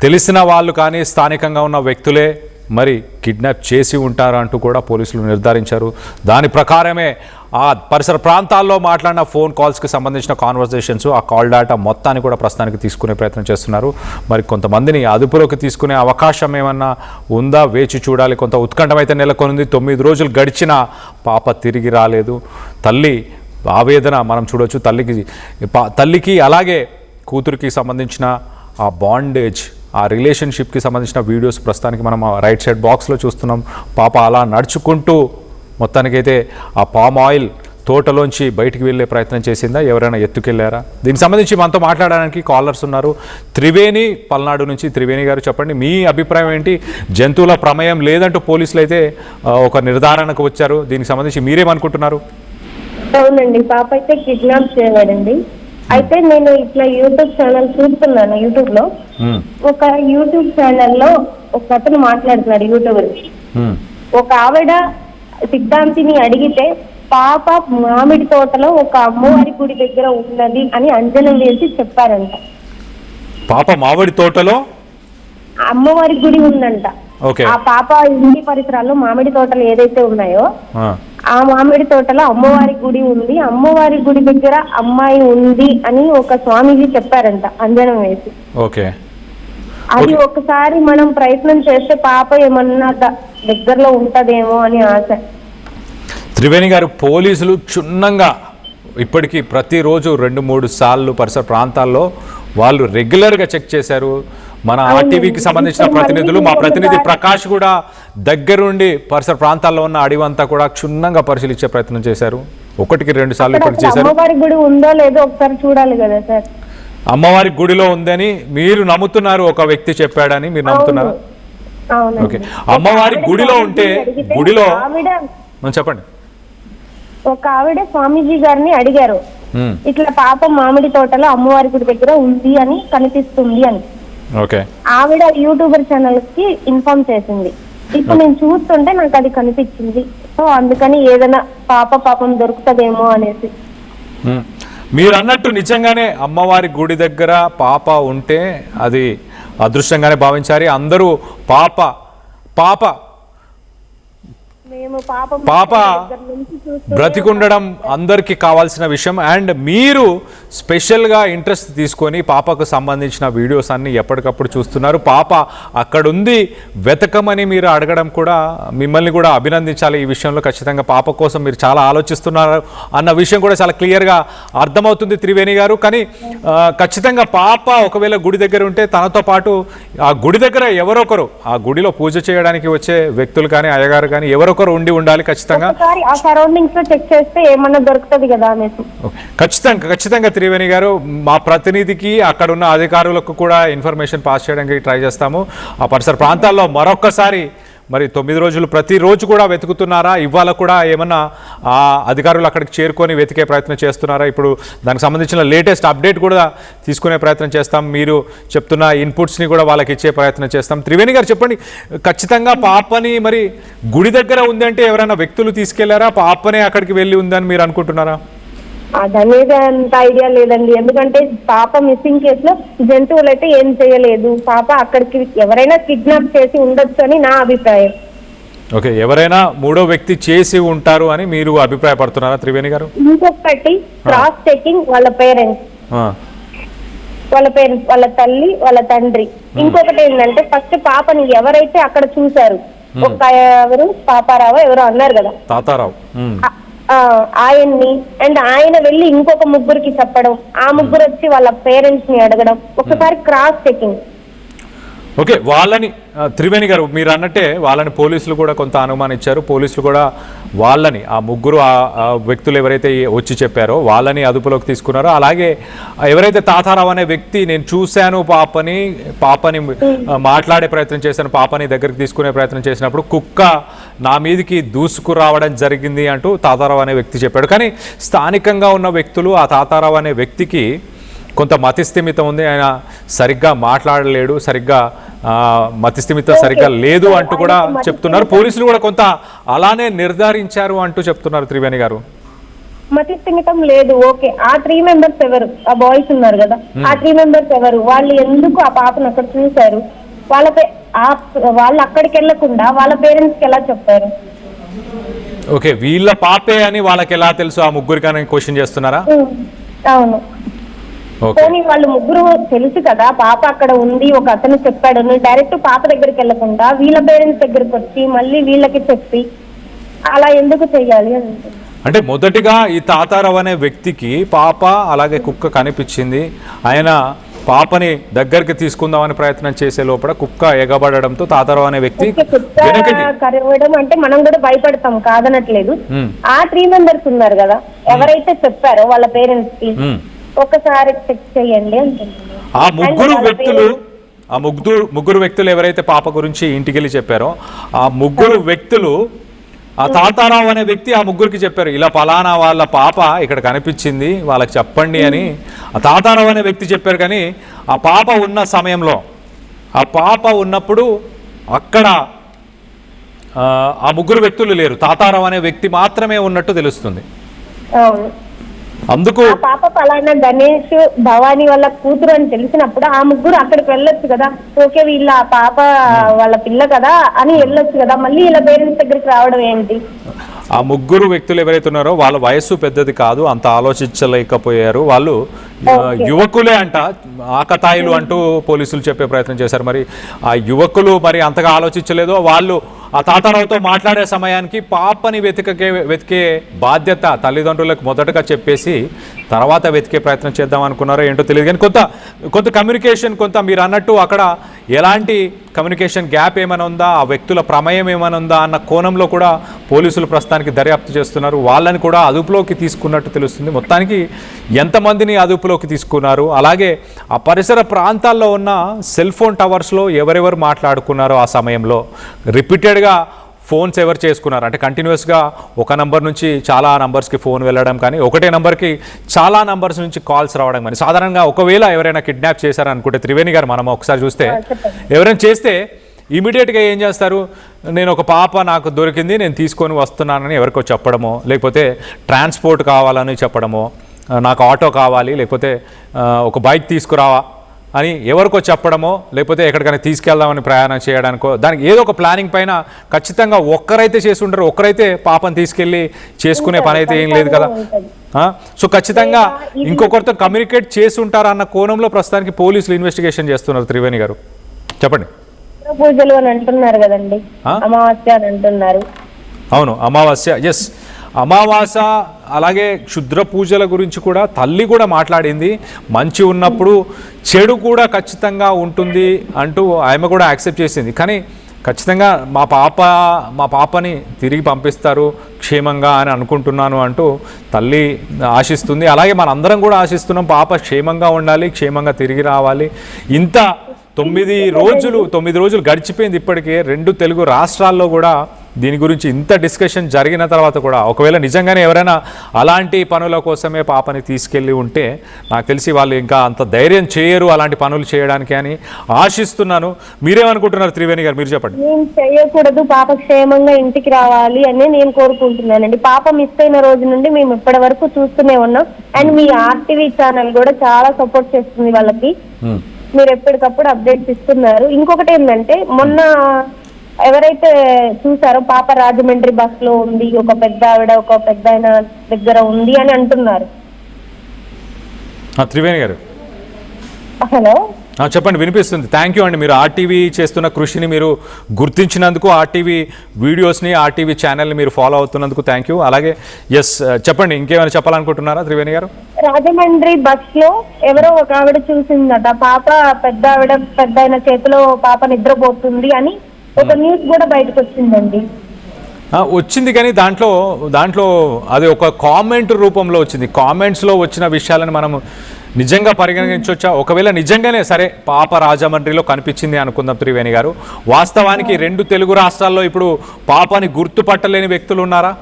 తెలిసిన వాళ్ళు కానీ స్థానికంగా ఉన్న వ్యక్తులే మరి కిడ్నాప్ చేసి ఉంటారు అంటూ కూడా పోలీసులు నిర్ధారించారు. దాని ప్రకారమే ఆ పరిసర ప్రాంతాల్లో మాట్లాడిన ఫోన్ కాల్స్కి సంబంధించిన కాన్వర్జేషన్స్, ఆ కాల్ డేటా మొత్తాన్ని కూడా ప్రస్తుతానికి తీసుకునే ప్రయత్నం చేస్తున్నారు. మరి కొంతమందిని అదుపులోకి తీసుకునే అవకాశం ఏమన్నా ఉందా వేచి చూడాలి. కొంత ఉత్కంఠం అయితే నెలకొంది. 9 రోజులు గడిచినా పాప తిరిగి రాలేదు. తల్లి ఆవేదన మనం చూడవచ్చు. తల్లికి అలాగే కూతురికి సంబంధించిన ఆ బాండేజ్, ఆ రిలేషన్షిప్కి సంబంధించిన వీడియోస్ ప్రస్తుతానికి మనం రైట్ సైడ్ బాక్స్లో చూస్తున్నాం. పాప అలా నడుచుకుంటూ మొత్తానికైతే ఆ పామ్ ఆయిల్ తోటలోంచి బయటికి వెళ్ళే ప్రయత్నం చేసిందా, ఎవరైనా ఎత్తుకెళ్లారా? దీనికి సంబంధించి మనతో మాట్లాడడానికి కాలర్స్ ఉన్నారు. త్రివేణి పల్నాడు నుంచి. త్రివేణి గారు చెప్పండి, మీ అభిప్రాయం ఏంటి? జంతువుల ప్రమేయం లేదంటూ పోలీసులు అయితే ఒక నిర్ధారణకు వచ్చారు. దీనికి సంబంధించి మీరేమనుకుంటున్నారు? అవునండి, పాప అయితే కిడ్నాప్ చేయబడింది. అయితే నేను ఇట్లా యూట్యూబ్ ఛానల్ చూస్తున్నాను. యూట్యూబ్ లో ఒక యూట్యూబ్ ఛానల్లో ఒక అతను మాట్లాడుతున్నాడు, యూట్యూబర్. ఒక ఆవిడ సిద్ధాంతిని అడిగితే పాప మామిడి తోటలో ఒక అమ్మవారి గుడి దగ్గర ఉన్నది అని అంజనం వేసి చెప్పారంట. పాప మామిడి తోటలో అమ్మవారి గుడి ఉందంట. ఆ పాప ఇంటి పరిసరాల్లో మామిడి తోటలు ఏదైతే ఉన్నాయో ఆ మామిడి తోటలో అమ్మవారి గుడి ఉంది, అమ్మవారి గుడి దగ్గర అమ్మాయి ఉంది అని ఒక స్వామీజీ చెప్పారంట అంజనం వేసి. అది ఒకసారి మనం ప్రయత్నం చేస్తే పాప ఏమన్నా దగ్గరలో ఉంటదేమో అని ఆశ. త్రివేణి గారు, పోలీసులు క్షుణ్ణంగా ఇప్పటికీ ప్రతిరోజు 2-3 సార్లు పరిసర ప్రాంతాల్లో వాళ్ళు రెగ్యులర్గా చెక్ చేశారు. మన ఆర్టీవీకి సంబంధించిన ప్రతినిధులు, మా ప్రతినిధి ప్రకాష్ కూడా దగ్గరుండి పరిసర ప్రాంతాల్లో ఉన్న అడివంతా కూడా క్షుణ్ణంగా పరిశీలించే ప్రయత్నం చేశారు. 1-2 సార్లు ఇప్పటికి చేశారు. అమ్మవారి గుడి ఉందో లేదో ఒకసారి చూడాలి కదా సార్. అమ్మవారి గుడిలో ఉందని మీరు నమ్ముతున్నారు, ఒక వ్యక్తి చెప్పాడని మీరు నమ్ముతున్నారు. ఓకే, అమ్మవారి గుడిలో ఉంటే గుడిలో చెప్పండి. ఒక ఆవిడ స్వామీజీ గారిని అడిగారు, ఇట్లా పాప మామిడి తోటలో అమ్మవారి గుడి దగ్గర ఉంది అని కనిపిస్తుంది అని. ఆవిడ యూట్యూబర్ ఛానల్ కి ఇన్ఫార్మ్ చేసింది. ఇప్పుడు నేను చూస్తుంటే నాకు అది కనిపించింది. సో అందుకని ఏదైనా పాపం దొరుకుతుందేమో అనేసి. మీరు అన్నట్టు నిజంగానే అమ్మవారి గుడి దగ్గర పాప ఉంటే అది అదృష్టంగానే భావించాలి అందరూ. పాప బ్రతికుండడం అందరికీ కావాల్సిన విషయం. అండ్ మీరు స్పెషల్గా ఇంట్రెస్ట్ తీసుకొని పాపకు సంబంధించిన వీడియోస్ అన్ని ఎప్పటికప్పుడు చూస్తున్నారు. పాప అక్కడుంది, వెతకమని మీరు అడగడం కూడా మిమ్మల్ని కూడా అభినందించాలి. ఈ విషయంలో ఖచ్చితంగా పాప కోసం మీరు చాలా ఆలోచిస్తున్నారు అన్న విషయం కూడా చాలా క్లియర్గా అర్థమవుతుంది త్రివేణి గారు. కానీ ఖచ్చితంగా పాప ఒకవేళ గుడి దగ్గర ఉంటే తనతో పాటు ఆ గుడి దగ్గర ఎవరొకరు, ఆ గుడిలో పూజ చేయడానికి వచ్చే వ్యక్తులు కానీ అయ్యగారు కానీ ఎవరొకరు ఉండాలి ఖచ్చితంగా. ఖచ్చితంగా త్రివేణి గారు, మా ప్రతినిధికి అక్కడ ఉన్న అధికారులకు కూడా ఇన్ఫర్మేషన్ పాస్ చేయడానికి ట్రై చేస్తాము. ఆ పరిసర ప్రాంతాల్లో మరొక్కసారి మరి 9 రోజులు ప్రతిరోజు కూడా వెతుకుతున్నారా? ఇవాళ కూడా ఏమన్నా ఆ అధికారులు అక్కడికి చేరుకొని వెతికే ప్రయత్నం చేస్తున్నారా? ఇప్పుడు దానికి సంబంధించిన లేటెస్ట్ అప్డేట్ కూడా తీసుకునే ప్రయత్నం చేస్తాం. మీరు చెప్తున్న ఇన్పుట్స్ని కూడా వాళ్ళకి ఇచ్చే ప్రయత్నం చేస్తాం. త్రివేణి గారు చెప్పండి, ఖచ్చితంగా పాపని మరి గుడి దగ్గర ఉందంటే ఎవరైనా వ్యక్తులు తీసుకెళ్లారా? పాపనే అక్కడికి వెళ్ళి ఉందని మీరు అనుకుంటున్నారా? అనేది అంత ఐడియా లేదండి. ఎందుకంటే పాప మిస్సింగ్ కేసులో జంతువులు అయితే ఏం చేయలేదు. పాప అక్కడికి ఎవరైనా కిడ్నాప్ చేసి ఉండొచ్చు అని నా అభిప్రాయం. ఓకే, ఎవరైనా మూడో వ్యక్తి చేసి ఉంటారు అని మీరు అభిప్రాయపడుతున్నారా త్రివేణి గారు? ఇంకొకటి క్రాస్ చెకింగ్ వాళ్ళ పేరెంట్స్, వాళ్ళ తల్లి వాళ్ళ తండ్రి. ఇంకొకటి ఏంటంటే ఫస్ట్ పాపని ఎవరైతే అక్కడ చూశారు, ఒక ఎవరు పాపారావు ఎవరో అన్నారు కదా, తాతారావు, ఆయన్ని అండ్ ఆయన వెళ్ళి ఇంకొక ముగ్గురికి చెప్పడం, ఆ ముగ్గురు వచ్చి వాళ్ళ పేరెంట్స్ ని అడగడం, ఒకసారి క్రాస్ చెకింగ్. ఓకే, వాళ్ళని త్రివేణి గారు మీరు అన్నట్టే వాళ్ళని పోలీసులు కూడా కొంత అనుమానించారు. పోలీసులు కూడా వాళ్ళని ఆ ముగ్గురు వ్యక్తులు ఎవరైతే వచ్చి చెప్పారో వాళ్ళని అదుపులోకి తీసుకున్నారో, అలాగే ఎవరైతే తాతారావు అనే వ్యక్తి నేను చూశాను పాపని మాట్లాడే ప్రయత్నం చేశాను, పాపని దగ్గరికి తీసుకునే ప్రయత్నం చేసినప్పుడు కుక్క నా మీదికి దూసుకురావడం జరిగింది అంటూ తాతారావు అనే వ్యక్తి చెప్పాడు. కానీ స్థానికంగా ఉన్న వ్యక్తులు ఆ తాతారావు అనే వ్యక్తికి కొంత మతిస్థిమితం ఉంది, ఆయన సరిగ్గా మాట్లాడలేడు, సరిగ్గా మతిస్థిమితం సరిగ్గా లేదు అంటూ కూడా చెప్తున్నారు. పోలీసులు కూడా కొంత అలానే నిర్ధారించారు అంటూ చెప్తున్నారు త్రివేణి గారు. మతిస్థిమితం లేదు, ఓకే. ఆ 3 మెంబర్స్ ఎవరు? ఆ బాయ్స్ ఉన్నారు కదా, ఆ 3 మెంబర్స్ ఎవరు? వాళ్ళు ఎందుకు ఆ పాపను అక్కడ చూశారు? వాళ్ళు అక్కడికి వెళ్లకుండా వాళ్ళ పేరెంట్స్ కి ఎలా చెప్పారు? ఓకే, వీళ్ళ పాపే అని వాళ్ళకి ఎలా తెలుసు ఆ ముగ్గురికని క్వశ్చన్ చేస్తున్నారా? అవును. పోనీ వాళ్ళు ముగ్గురు తెలుసు కదా పాప అక్కడ ఉంది, ఒక అతను చెప్పాడు, డైరెక్ట్ పాప దగ్గరికి వెళ్లకుండా వీళ్ళ పేరెంట్స్ దగ్గరికి వచ్చి మళ్ళీ వీళ్ళకి చెప్పి అలా ఎందుకు చెయ్యాలి అని? అంటే మొదటిగా ఈ తాతారావు అనే వ్యక్తికి పాప అలాగే కుక్క కనిపించింది. ఆయన పాపని దగ్గరికి తీసుకుందామని ప్రయత్నం చేసే లోపల కుక్క ఎగబడడంతో తాతారావు అనే వ్యక్తి కరవడం అంటే మనం కూడా భయపడతాం, కాదనట్లేదు. ఆ 3 మెంబర్స్ ఉన్నారు కదా, ఎవరైతే చెప్పారో వాళ్ళ పేరెంట్స్ కి ఒకసారి చెక్ చేయండి అంటున్నారు. ఆ ముగ్గురు వ్యక్తులు ఎవరైతే పాప గురించి ఇంటికి వెళ్ళి చెప్పారో ఆ ముగ్గురు వ్యక్తులు ఆ తాతారావు అనే వ్యక్తి ఆ ముగ్గురికి చెప్పారు, ఇలా పలానా వాళ్ళ పాప ఇక్కడ కనిపించింది వాళ్ళకి చెప్పండి అని ఆ తాతారావు అనే వ్యక్తి చెప్పారు. కానీ ఆ పాప ఉన్న సమయంలో ఆ పాప ఉన్నప్పుడు అక్కడ ఆ ముగ్గురు వ్యక్తులు లేరు, తాతారావు అనే వ్యక్తి మాత్రమే ఉన్నట్టు తెలుస్తుంది. అందుకు పాప పలానా గణేష్ భవానీ వాళ్ళ కూతురు అని తెలిసినప్పుడు ఆ ముగ్గురు అక్కడికి వెళ్ళొచ్చు కదా, ఓకే వీళ్ళ పాప వాళ్ళ పిల్ల కదా అని వెళ్ళొచ్చు కదా, మళ్ళీ వీళ్ళ పేరెంట్స్ దగ్గరికి రావడం ఏంటి? ఆ ముగ్గురు వ్యక్తులు ఎవరైతే ఉన్నారో వాళ్ళ వయస్సు పెద్దది కాదు, అంత ఆలోచించలేకపోయారు. వాళ్ళు యువకులే అంట, ఆకతాయిలు అంటూ పోలీసులు చెప్పే ప్రయత్నం చేశారు. మరి ఆ యువకులు మరి అంతగా ఆలోచించలేదో వాళ్ళు ఆ తాతారావుతో మాట్లాడే సమయానికి పాపని వెతికే బాధ్యత తల్లిదండ్రులకు మొదటగా చెప్పేసి తర్వాత వెతికే ప్రయత్నం చేద్దాం అనుకున్నారో ఏంటో తెలియదు. కానీ కొంత కమ్యూనికేషన్, కొంత మీరు అన్నట్టు అక్కడ ఎలాంటి కమ్యూనికేషన్ గ్యాప్ ఏమైనా ఉందా, ఆ వ్యక్తుల ప్రమేయం ఏమైనా ఉందా అన్న కోణంలో కూడా పోలీసులు ప్రస్తుతానికి దర్యాప్తు చేస్తున్నారు. వాళ్ళని కూడా అదుపులోకి తీసుకున్నట్టు తెలుస్తుంది. మొత్తానికి ఎంతమందిని అదుపులోకి తీసుకున్నారు, అలాగే ఆ పరిసర ప్రాంతాల్లో ఉన్న సెల్ ఫోన్ టవర్స్లో ఎవరెవరు మాట్లాడుకున్నారో ఆ సమయంలో రిపీటెడ్గా ఫోన్స్ ఎవరు చేసుకున్నారు అంటే కంటిన్యూస్గా ఒక నంబర్ నుంచి చాలా నంబర్స్కి ఫోన్ వెళ్ళడం కానీ ఒకటే నంబర్కి చాలా నంబర్స్ నుంచి కాల్స్ రావడం కానీ. సాధారణంగా ఒకవేళ ఎవరైనా కిడ్నాప్ చేశారనుకుంటే త్రివేణి గారు మనం ఒకసారి చూస్తే ఎవరైనా చేస్తే ఇమీడియట్గా ఏం చేస్తారు, నేను ఒక పాప నాకు దొరికింది నేను తీసుకొని వస్తున్నానని ఎవరికో చెప్పడమో, లేకపోతే ట్రాన్స్పోర్ట్ కావాలని చెప్పడమో, నాకు ఆటో కావాలి లేకపోతే ఒక బైక్ తీసుకురావా అని ఎవరికో చెప్పడమో, లేకపోతే ఎక్కడికైనా తీసుకెళ్దామని ప్రయాణం చేయడానికో, దానికి ఏదో ఒక ప్లానింగ్ పైన ఖచ్చితంగా ఒక్కరైతే చేసి ఉంటారు. ఒక్కరైతే పాపను తీసుకెళ్ళి చేసుకునే పని అయితే ఏం లేదు కదా. సో ఖచ్చితంగా ఇంకొకరితో కమ్యూనికేట్ చేసి ఉంటారు అన్న కోణంలో ప్రస్తుతానికి పోలీసులు ఇన్వెస్టిగేషన్ చేస్తున్నారు. త్రివేణి గారు చెప్పండి. పూజలు అని అంటున్నారు కదండి, అమావాస్య అని అంటున్నారు. అవును, అమావాస్య, ఎస్, అమావాస అలాగే క్షుద్ర పూజల గురించి కూడా తల్లి కూడా మాట్లాడింది. మంచి ఉన్నప్పుడు చెడు కూడా ఖచ్చితంగా ఉంటుంది అంటూ ఆమె కూడా యాక్సెప్ట్ చేసింది. కానీ ఖచ్చితంగా మా పాపని తిరిగి పంపిస్తారు క్షేమంగా అని అనుకుంటున్నాను అంటూ తల్లి ఆశిస్తుంది. అలాగే మనందరం కూడా ఆశిస్తున్నాం పాప క్షేమంగా ఉండాలి, క్షేమంగా తిరిగి రావాలి. ఇంత 9 రోజులు గడిచిపోయింది ఇప్పటికే. 2 తెలుగు రాష్ట్రాల్లో కూడా దీని గురించి ఇంత డిస్కషన్ జరిగిన తర్వాత కూడా ఒకవేళ నిజంగానే ఎవరైనా అలాంటి పనుల కోసమే పాపని తీసుకెళ్ళి ఉంటే నాకు తెలిసి వాళ్ళు ఇంకా అంత ధైర్యం చేయరు అలాంటి పనులు చేయడానికి అని ఆశిస్తున్నాను. మీరేమనుకుంటున్నారు త్రివేణి గారు, మీరు చెప్పండి. నేను చేయకూడదు, పాప క్షేమంగా ఇంటికి రావాలి అని నేను కోరుకుంటున్నానండి. పాప మిస్ అయిన రోజు నుండి మేము ఇప్పటి వరకు చూస్తూనే ఉన్నాం. అండ్ మీ ఆర్టీవీ ఛానల్ కూడా చాలా సపోర్ట్ చేస్తుంది వాళ్ళకి, మీరు ఎప్పటికప్పుడు అప్డేట్స్ ఇస్తున్నారు. ఇంకొకటి ఏంటంటే మొన్న ఎవరైతే చూసారో పాప రాజమండ్రి బస్ లో ఉంది, ఒక పెద్ద ఆవిడ ఒక పెద్ద ఆయన దగ్గర ఉంది అని అంటున్నారు. త్రివేణి గారు హలో, చెప్పండి, వినిపిస్తుంది. థ్యాంక్ యూ అండి. మీరు ఆర్టీవీ చేస్తున్న కృషిని మీరు గుర్తించినందుకు, ఆర్టీవీ వీడియోస్ని, ఆర్టీవీ ఛానల్ని మీరు ఫాలో అవుతున్నందుకు థ్యాంక్ యూ. అలాగే చెప్పండి, ఇంకేమైనా చెప్పాలనుకుంటున్నారా త్రివేణి గారు? రాజమండ్రి బస్ లో ఎవరో ఒక ఆవిడ చూసిందట, పాప పెద్ద ఆవిడ పెద్ద ఆయన చేతిలో పాప నిద్రపోతుంది అని ఒక న్యూస్ కూడా బయటకు వచ్చిందండి. వచ్చింది, కానీ దాంట్లో అది ఒక కామెంట్ రూపంలో వచ్చింది. కామెంట్స్లో వచ్చిన విషయాలను మనం నిజంగా పరిగణించవచ్చా? ఒకవేళ నిజంగానే సరే పాప రాజమండ్రిలో కనిపించింది అనుకుందాం త్రివేణి గారు, వాస్తవానికి 2 తెలుగు రాష్ట్రాల్లో ఇప్పుడు పాపని గుర్తుపట్టలేని వ్యక్తులు ఉన్నారా?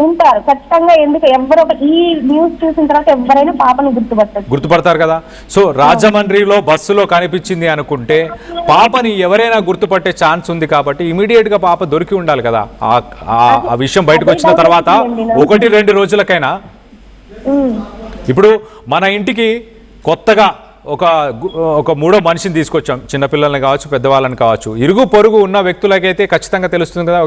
ఉంటారు ఖచ్చితంగా. ఎందుకు ఎవరో ఈ న్యూస్ చూసిన తర్వాత ఎవరైనా పాపను గుర్తుపడతారు కదా. సో రాజమండ్రిలో బస్సులో కనిపించింది అనుకుంటే పాపని ఎవరైనా గుర్తుపట్టే ఛాన్స్ ఉంది కాబట్టి ఇమీడియట్ గా పాప దొరికి ఉండాలి కదా. ఆ విషయం బయటకు వచ్చిన తర్వాత 1-2 రోజులకైనా. ఇప్పుడు మన ఇంటికి కొత్తగా ఒక మూడో మనిషిని తీసుకొచ్చాం, చిన్నపిల్లల్ని కావచ్చు పెద్దవాళ్ళని కావచ్చు. ఇరుగు పొరుగు ఉన్న వ్యక్తులకైతే ఖచ్చితంగా తెలుస్తుంది కదా.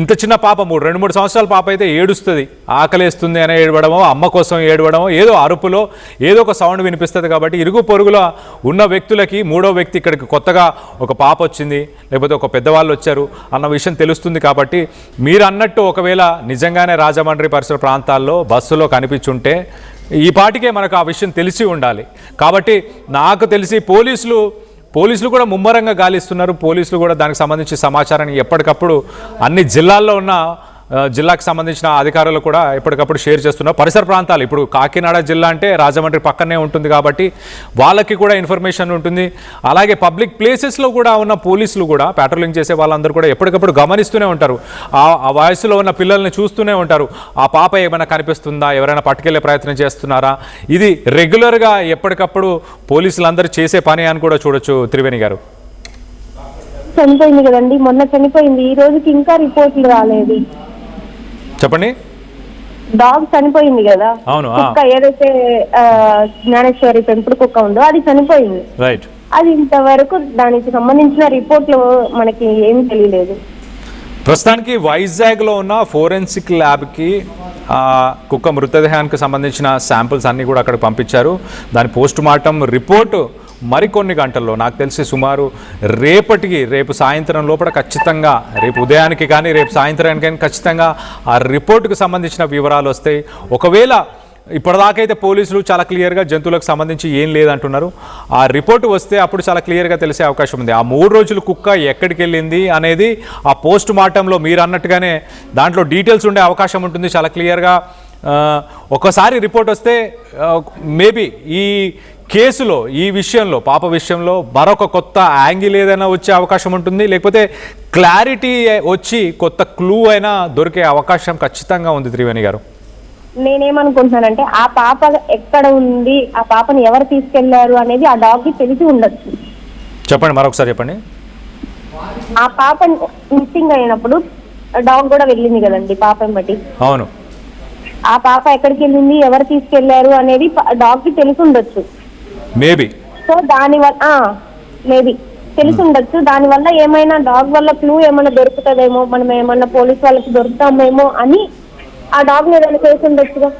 ఇంత చిన్న పాప 2-3 సంవత్సరాల పాప అయితే ఏడుస్తుంది, ఆకలేస్తుంది అని ఏడవడమో, అమ్మ కోసం ఏడవడమో, ఏదో అరుపులో ఏదో ఒక సౌండ్ వినిపిస్తుంది. కాబట్టి ఇరుగు పొరుగులో ఉన్న వ్యక్తులకి మూడో వ్యక్తి ఇక్కడికి కొత్తగా ఒక పాప వచ్చింది లేకపోతే ఒక పెద్దవాళ్ళు వచ్చారు అన్న విషయం తెలుస్తుంది. కాబట్టి మీరు అన్నట్టు ఒకవేళ నిజంగానే రాజమండ్రి పరిసర ప్రాంతాల్లో బస్సులో కనిపించుంటే ఈ పాటికే మనకు ఆ విషయం తెలిసి ఉండాలి. కాబట్టి నాకు తెలిసి పోలీసులు కూడా ముమ్మరంగా గాలిస్తున్నారు. పోలీసులు కూడా దానికి సంబంధించి సమాచారాన్ని ఎప్పటికప్పుడు అన్ని జిల్లాల్లో ఉన్న జిల్లాకు సంబంధించిన అధికారులు కూడా ఎప్పటికప్పుడు షేర్ చేస్తున్నారు. పరిసర ప్రాంతాలు, ఇప్పుడు కాకినాడ జిల్లా అంటే రాజమండ్రి పక్కనే ఉంటుంది కాబట్టి వాళ్ళకి కూడా ఇన్ఫర్మేషన్ ఉంటుంది. అలాగే పబ్లిక్ ప్లేసెస్లో కూడా ఉన్న పోలీసులు కూడా, పెట్రోలింగ్ చేసే వాళ్ళందరూ కూడా ఎప్పటికప్పుడు గమనిస్తూనే ఉంటారు. ఆ వయసులో ఉన్న పిల్లల్ని చూస్తూనే ఉంటారు. ఆ పాప ఏమైనా కనిపిస్తుందా, ఎవరైనా పట్టుకెళ్లే ప్రయత్నం చేస్తున్నారా, ఇది రెగ్యులర్గా ఎప్పటికప్పుడు పోలీసులందరూ చేసే పని అని కూడా చూడొచ్చు. త్రివేణి గారు, చనిపోయింది కదండి, మొన్న చనిపోయింది, ఈ రోజుకి ఇంకా రిపోర్ట్లు రాలేదు. చెప్పండి. డాగ్ చనిపోయింది కదా, అవును, కుక్క ఏదైతే జ్ఞానేశ్వరి పెంపుడు కుక్క ఉందో అది చనిపోయింది. రైట్. అది ఇంతవరకు దానికి సంబంధించిన రిపోర్ట్లు మనకి ఏమి తెలియలేదు. ప్రస్తుతానికి వైజాగ్లో ఉన్న ఫోరెన్సిక్ ల్యాబ్కి కుక్క మృతదేహానికి సంబంధించిన శాంపిల్స్ అన్నీ కూడా అక్కడ పంపించారు. దాని పోస్ట్ మార్టం రిపోర్టు మరికొన్ని గంటల్లో, నాకు తెలిసి సుమారు రేపు సాయంత్రం లోపల ఖచ్చితంగా, రేపు ఉదయానికి కానీ రేపు సాయంత్రానికి కానీ ఖచ్చితంగా ఆ రిపోర్టుకు సంబంధించిన వివరాలు వస్తాయి. ఒకవేళ ఇప్పటిదాకైతే పోలీసులు చాలా క్లియర్గా జంతువులకు సంబంధించి ఏం లేదంటున్నారు. ఆ రిపోర్టు వస్తే అప్పుడు చాలా క్లియర్గా తెలిసే అవకాశం ఉంది. ఆ 3 రోజులు కుక్క ఎక్కడికి వెళ్ళింది అనేది ఆ పోస్ట్ మార్టంలో మీరు అన్నట్టుగానే దాంట్లో డీటెయిల్స్ ఉండే అవకాశం ఉంటుంది చాలా క్లియర్గా. ఒకసారి రిపోర్ట్ వస్తే మేబీ ఈ కేసులో, ఈ విషయంలో, పాప విషయంలో మరొక కొత్త యాంగిల్ ఏదైనా వచ్చే అవకాశం ఉంటుంది, లేకపోతే క్లారిటీ వచ్చి కొత్త క్లూ అయినా దొరికే అవకాశం ఖచ్చితంగా ఉంది. త్రివేణి గారు, నేనేమనుకుంటున్నానంటే ఆ పాప ఎక్కడ ఉంది, ఆ పాపని ఎవరు తీసుకెళ్లారు అనేది ఆ డాగ్ కి తెలిసి ఉండొచ్చు. చెప్పండి, మరొకసారి చెప్పండి. ఆ పాప మిస్సింగ్ అయినప్పుడు డాగ్ కూడా వెళ్ళింది కదండి పాపని బట్టి. అవును. ఆ పాప ఎక్కడికి వెళ్ళింది, ఎవరు తీసుకెళ్లారు అనేది డాగ్ కి తెలిసి ఉండొచ్చు. మేబీ. సో దానివల్ల మేబీ తెలిసి ఉండొచ్చు. దానివల్ల ఏమైనా డాగ్ వల్ల క్లూ ఏమైనా దొరుకుతుందేమో, మనం ఏమన్నా పోలీస్ వాళ్ళకి దొరుకుతామేమో అని ఆ డాగ్ మీద చేసి ఉండొచ్చుగా.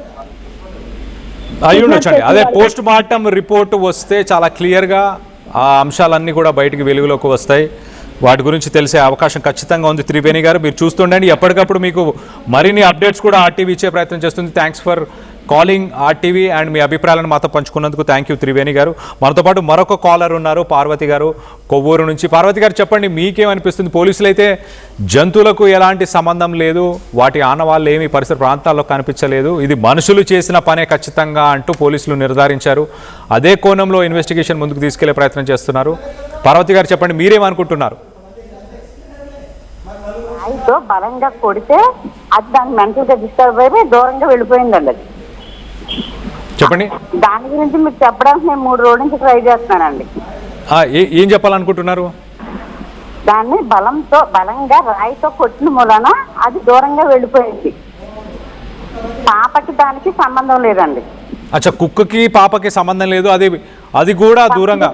అయి ఉండొచ్చండి. అదే పోస్ట్ మార్టం రిపోర్ట్ వస్తే చాలా క్లియర్గా ఆ అంశాలన్నీ కూడా బయటికి వెలుగులోకి వస్తాయి. వాటి గురించి తెలిసే అవకాశం ఖచ్చితంగా ఉంది. త్రివేణి గారు, మీరు చూస్తుండండి, ఎప్పటికప్పుడు మీకు మరిన్ని అప్డేట్స్ కూడా ఆర్టీవీ ఇచ్చే ప్రయత్నం చేస్తుంది. Thanks for calling RTV and మీ అభిప్రాయాలను మాతో పంచుకున్నందుకు థ్యాంక్ యూ త్రివేణి గారు. మనతో పాటు మరొక కాలర్ ఉన్నారు, పార్వతి గారు, కొవ్వూరు నుంచి. పార్వతి గారు, చెప్పండి, మీకేమనిపిస్తుంది? పోలీసులు అయితే జంతువులకు ఎలాంటి సంబంధం లేదు, వాటి ఆనవాళ్ళు ఏమి పరిసర ప్రాంతాల్లో కనిపించలేదు, ఇది మనుషులు చేసిన పనే ఖచ్చితంగా అంటూ పోలీసులు నిర్ధారించారు. అదే కోణంలో ఇన్వెస్టిగేషన్ ముందుకు తీసుకెళ్లే ప్రయత్నం చేస్తున్నారు. పార్వతి గారు, చెప్పండి, మీరేమనుకుంటున్నారు? బలంగా కొడితే అది దానికి మెంటల్ గా డిస్టర్బ్ అయిపోయి దూరంగా వెళ్ళిపోయిందండి. అది చెప్పండి. దాని గురించి మీకు చెప్పడానికి నేను 3 రోజుల నుంచి ట్రై చేస్తున్నానండి. ఏం చెప్పాలనుకుంటున్నారు? దాన్ని బలంగా రాయితో కొట్టిన మూలన అది దూరంగా వెళ్ళిపోయింది. పాపకి దానికి సంబంధం లేదండి. అచ్చా, కుక్కకి పాపకి సంబంధం లేదు, అది కూడా దూరంగా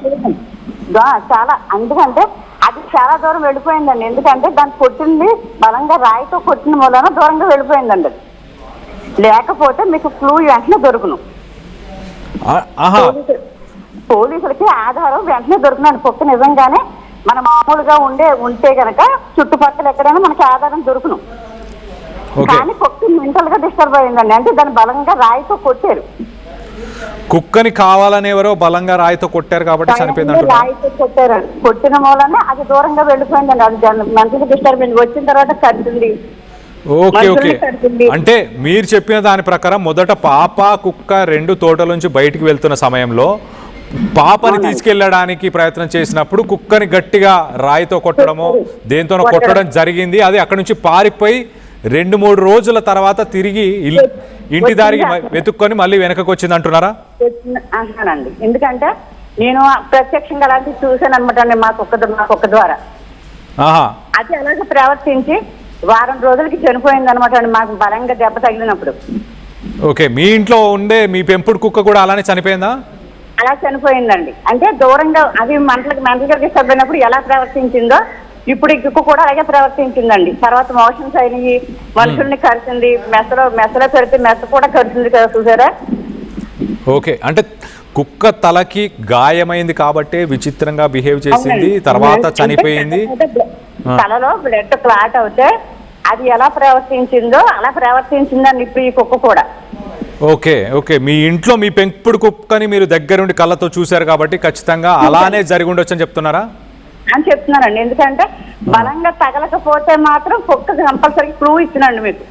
చాలా. ఎందుకంటే అది చాలా దూరం వెళ్ళిపోయిందండి. ఎందుకంటే దాన్ని కొట్టింది బలంగా రాయితో కొట్టిన మూలన దూరంగా వెళ్ళిపోయిందండి. అది లేకపోతే మీకు క్లూ వెంటనే దొరుకును. పోలీసులకి ఆధారం వెంటనే దొరుకునండి. కుక్క నిజంగానే మన మామూలుగా ఉంటే గనక చుట్టుపక్కల ఎక్కడైనా మనకి ఆధారం దొరుకును. కానీ కుక్క మెంటల్ గా డిస్టర్బ్ అయిందండి. అంటే దాన్ని బలంగా రాయితో కొట్టారు. కుక్కని కావాలని ఎవరో బలంగా రాయితో కొట్టారు కాబట్టి చనిపోయింది. రాయితో కొట్టారు, కొట్టిన మూలనే అది దూరంగా వెళ్ళిపోయిందండి. అది మెంటల్ డిస్టర్బ్ అయింది. వచ్చిన తర్వాత కట్టింది. ఓకే ఓకే, అంటే మీరు చెప్పిన దాని ప్రకారం మొదట పాప కుక్క రెండు తోటల నుంచి బయటికి వెళ్తున్న సమయంలో పాపని తీసుకెళ్ళడానికి ప్రయత్నం చేసినప్పుడు కుక్కని గట్టిగా రాయితో కొట్టడము దేంతోనో కొట్టడం జరిగింది. అది అక్కడ నుంచి పారిపోయి 2-3 రోజుల తర్వాత తిరిగి ఇంటి దారికి వెతుక్కొని మళ్ళీ వెనకకు వచ్చింది అంటున్నారా? అంటున్నానండి. ఎందుకంటే నేను ప్రత్యక్షంగా అలాంటివి చూసాను అనమాట అండి. మా కుక్క ద్వారా అది అలాగే ప్రవర్తించి వారం రోజులకి చనిపోయింది అనమాట అండి. మాకు బలంగా దెబ్బ తగిలినప్పుడు. ఓకే, మీ ఇంట్లో ఉండే మీ పెంపుడు కుక్క కూడా అలానే చనిపోయిందా? అలా చనిపోయిందండి. అంటే దూరంగా అది మెంటల్గా డిస్టర్బ్ అయినప్పుడు ఎలా ప్రవర్తించిందో ఇప్పుడు ఈ కుక్క కూడా అలాగే ప్రవర్తించిందండి. తర్వాత మోషన్స్ అయినాయి, మనుషుల్ని కరిచింది, మెసలో పెడితే మెస కూడా కరిచింది కదా, చూసారా? ఓకే, అంటే కుక్క తలకి గాయమైంది కాబట్టి విచిత్రంగా బిహేవ్ చేసింది, తర్వాత చనిపోయింది. తలలో బ్లడ్ క్లాట్ అవుతే అది ఎలా ప్రవర్తించిందో అలా ప్రవర్తించిందండి ఇప్పుడు ఈ కుక్క కూడా. ఓకే ఓకే, మీ ఇంట్లో మీ పెంపుడు కుక్కని మీరు దగ్గరుండి కళ్ళతో చూశారు కాబట్టి ఖచ్చితంగా అలానే జరిగి ఉండొచ్చు అని చెప్తున్నారా? అని చెప్తున్నానండి. ఎందుకంటే బలంగా తగలకపోతే మాత్రం కుక్క కంపల్సరీ క్లూ ఇచ్చినండి మీకు.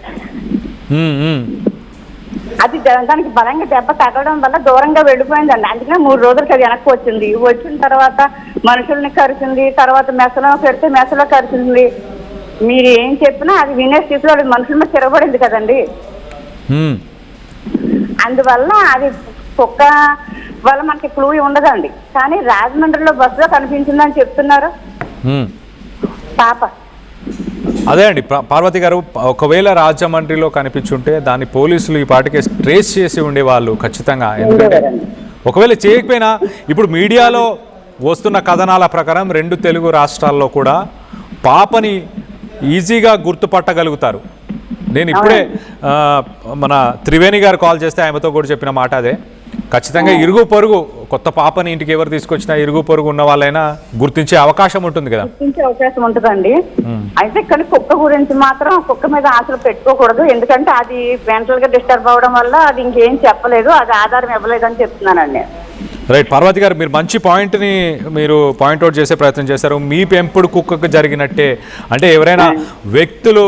అది దానికి బలంగా దెబ్బ తగలడం వల్ల దూరంగా వెళ్ళిపోయిందండి. అందుకనే 3 రోజులకి అది వెనక్కి వచ్చింది. వచ్చిన తర్వాత మనుషుల్ని కరిచింది, తర్వాత మెసలో పెడితే మెసలో కరిచింది. మీరు ఏం చెప్పినా అది వినే స్థితిలో అది మనుషుల మీద తిరగబడింది కదండి. అందువల్ల అది కుక్క వల్ల మనకి క్లూ ఉండదండి. కానీ రాజమండ్రిలో బస్సులో కనిపించిందని చెప్తున్నారు పాప. అదే అండి పార్వతి గారు, ఒకవేళ రాజమండ్రిలో కనిపించుంటే దాన్ని పోలీసులు ఈ పాటికే ట్రేస్ చేసి ఉండేవాళ్ళు ఖచ్చితంగా. ఎందుకంటే ఒకవేళ చేయకపోయినా ఇప్పుడు మీడియాలో వస్తున్న కథనాల ప్రకారం 2 తెలుగు రాష్ట్రాల్లో కూడా పాపని ఈజీగా గుర్తుపట్టగలుగుతారు. నేను ఇప్పుడే మన త్రివేణి గారు కాల్ చేస్తే ఆమెతో కూడా చెప్పిన మాట అదే. ఖచ్చితంగా ఇరుగు పొరుగు కొత్త పాపని ఇంటికి ఎవరు తీసుకొచ్చినా ఇరుగు పొరుగు ఉన్న వాళ్ళైనా గుర్తించే అవకాశం ఉంటుంది కదా. గుర్తించే అవకాశం ఉంటుందండి. అయితే కానీ కుక్క గురించి మాత్రం కుక్క మీద ఆశలు పెట్టుకోకూడదు. ఎందుకంటే అది మెంటల్ గా డిస్టర్బ్ అవడం వల్ల అది ఇంకేం చెప్పలేదు, అది ఆధారం ఇవ్వలేదు అని చెప్తున్నానండి. రైట్ పార్వతి గారు, మీరు మంచి పాయింట్ని మీరు పాయింట్అవుట్ చేసే ప్రయత్నం చేశారు. మీ పెంపుడు కుక్కకు జరిగినట్టే, అంటే ఎవరైనా వ్యక్తులు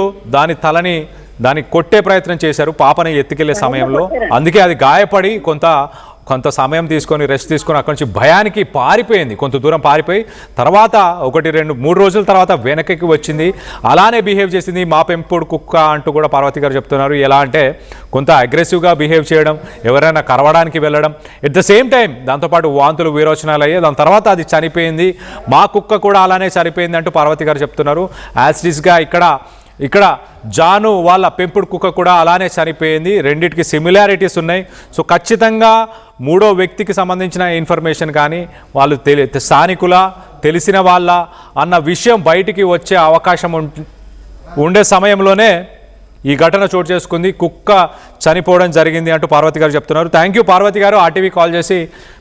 దాన్ని కొట్టే ప్రయత్నం చేశారు పాపని ఎత్తుకెళ్లే సమయంలో. అందుకే అది గాయపడి కొంత సమయం తీసుకొని రెస్ట్ తీసుకొని అక్కడి నుంచి భయానికి పారిపోయింది. కొంత దూరం పారిపోయి తర్వాత 1-2-3 రోజుల తర్వాత వెనకకి వచ్చింది. అలానే బిహేవ్ చేసింది మా పెంపుడు కుక్క అంటూ కూడా పార్వతి గారు చెప్తున్నారు. ఎలా అంటే కొంత అగ్రెసివ్గా బిహేవ్ చేయడం, ఎవరైనా కరవడానికి వెళ్ళడం, ఎట్ ద సేమ్ టైం దాంతోపాటు వాంతులు విరోచనాలు అయ్యాయి. దాని తర్వాత అది చనిపోయింది. మా కుక్క కూడా అలానే చనిపోయింది అంటూ పార్వతి గారు చెప్తున్నారు. యాజ్ ఇట్ ఈస్గా ఇక్కడ జాను వాళ్ళ పెంపుడు కుక్క కూడా అలానే చనిపోయింది. రెండిటికి సిమిలారిటీస్ ఉన్నాయి. సో ఖచ్చితంగా 3వ వ్యక్తికి సంబంధించిన ఇన్ఫర్మేషన్ కానీ వాళ్ళు స్థానికుల తెలిసిన వాళ్ళ అన్న విషయం బయటికి వచ్చే అవకాశం ఉండే సమయంలోనే ఈ ఘటన చోటు చేసుకుంది. కుక్క చనిపోవడం జరిగింది అంటూ పార్వతి గారు చెప్తున్నారు. థ్యాంక్ యూ పార్వతి గారు, ఆర్టీవీ కాల్ చేసి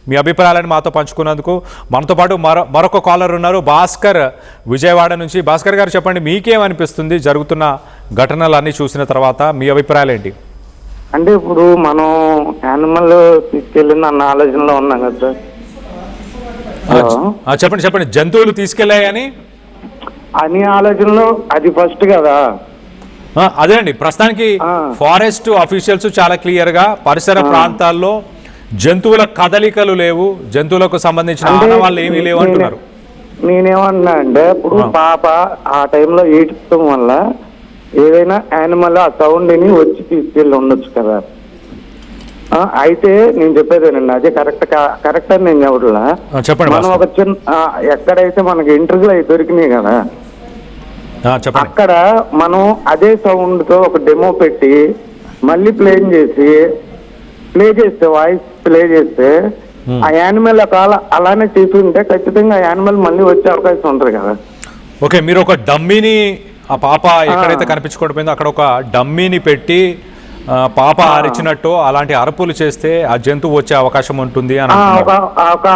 మీ అభిప్రాయాలను మాతో పంచుకున్నందుకు. మనతో పాటు మరొక కాలర్ ఉన్నారు, భాస్కర్ విజయవాడ నుంచి. భాస్కర్ గారు చెప్పండి, మీకేమనిపిస్తుంది జరుగుతున్న ఘటనలన్నీ చూసిన తర్వాత మీ అభిప్రాయాలు ఏంటి? అంటే ఇప్పుడు మనం యానిమల్ తీసుకెళ్ళింది అన్న ఆలోచనలో ఉన్నాం కదా సార్. చెప్పండి, జంతువులు తీసుకెళ్ళాయని అని ఆలోచనలో అది ఫస్ట్ కదా. అదే అండి, ప్రస్తుతానికి ఫారెస్ట్ అఫీషియల్స్ చాలా క్లియర్ గా పరిసర ప్రాంతాల్లో జంతువుల కదలికలు లేవు, జంతువులకు సంబంధించిన ఆనవాళ్ళు ఏమీ లేవు అంటున్నారు. నేనేమన్నా అంటే ఇప్పుడు పాప ఆ టైంలో ఏడ్చడం వల్ల ఏదైనా యానిమల్ ఆ సౌండ్ ని వచ్చి తీసుకెళ్ళి ఉండొచ్చు కదా. అయితే నేను చెప్పేదేనండి, అదే కరెక్ట్ అని నేను చెప్పట్లా. మనం ఒక చిన్న ఎక్కడైతే మనకి ఇంటర్వ్యూలు అవి దొరికినాయి కదా, అక్కడ మనం అదే సౌండ్ తో ఒక డెమో పెట్టి మళ్ళీ ప్లే చేస్తే వాయిస్ ప్లే చేస్తే ఆ యానిమల్ అలానే తీసుకుంటే ఖచ్చితంగా ఆ యానిమల్ మళ్ళీ వచ్చే అవకాశం ఉంటుంది కదా. ఓకే, మీరు ఒక డమ్మీని ఆ పాప ఎక్కడైతే కనిపించుకోకపోయిందో అక్కడ ఒక డమ్మీని పెట్టి పాప అరిచినట్టు అలాంటి అరుపులు చేస్తే ఆ జంతువు వచ్చే అవకాశం ఉంటుంది అని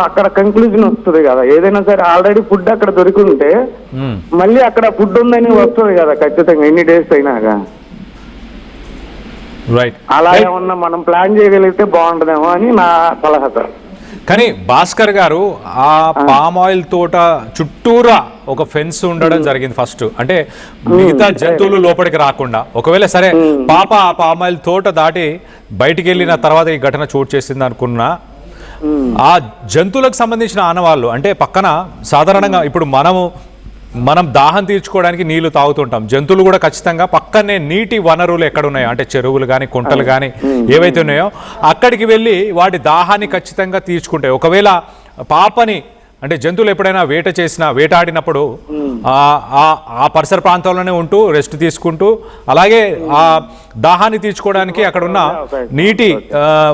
అక్కడ కంక్లూజన్ వస్తుంది కదా. ఏదైనా సరే ఆల్రెడీ ఫుడ్ అక్కడ దొరికింటే మళ్ళీ అక్కడ ఫుడ్ ఉందని వస్తుంది కదా ఖచ్చితంగా, ఎన్ని డేస్ అయినాక. రైట్, అలా ఏమన్నా మనం ప్లాన్ చేయగలిగితే బాగుంటుందేమో అని నా సలహా సార్. కానీ భాస్కర్ గారు ఆ పామ్ ఆయిల్ తోట చుట్టూరా ఒక ఫెన్స్ ఉండడం జరిగింది ఫస్ట్, అంటే మిగతా జంతువులు లోపలికి రాకుండా. ఒకవేళ సరే పాప ఆ పామ్ ఆయిల్ తోట దాటి బయటికి వెళ్ళిన తర్వాత ఈ ఘటన చోటు చేసింది అనుకున్నా, ఆ జంతువులకు సంబంధించిన ఆనవాళ్ళు అంటే పక్కన సాధారణంగా ఇప్పుడు మనం దాహం తీర్చుకోవడానికి నీళ్లు తాగుతుంటాం, జంతువులు కూడా ఖచ్చితంగా పక్కనే నీటి వనరులు ఎక్కడ ఉన్నాయో అంటే చెరువులు కానీ కుంటలు కానీ ఏవైతే ఉన్నాయో అక్కడికి వెళ్ళి వాటి దాహాన్ని ఖచ్చితంగా తీర్చుకుంటాయి. ఒకవేళ పాపని అంటే జంతువులు ఎప్పుడైనా వేటాడినప్పుడు ఆ పరిసర ప్రాంతాల్లోనే ఉంటూ రెస్ట్ తీసుకుంటూ అలాగే ఆ దాహాన్ని తీర్చుకోవడానికి అక్కడ ఉన్న నీటి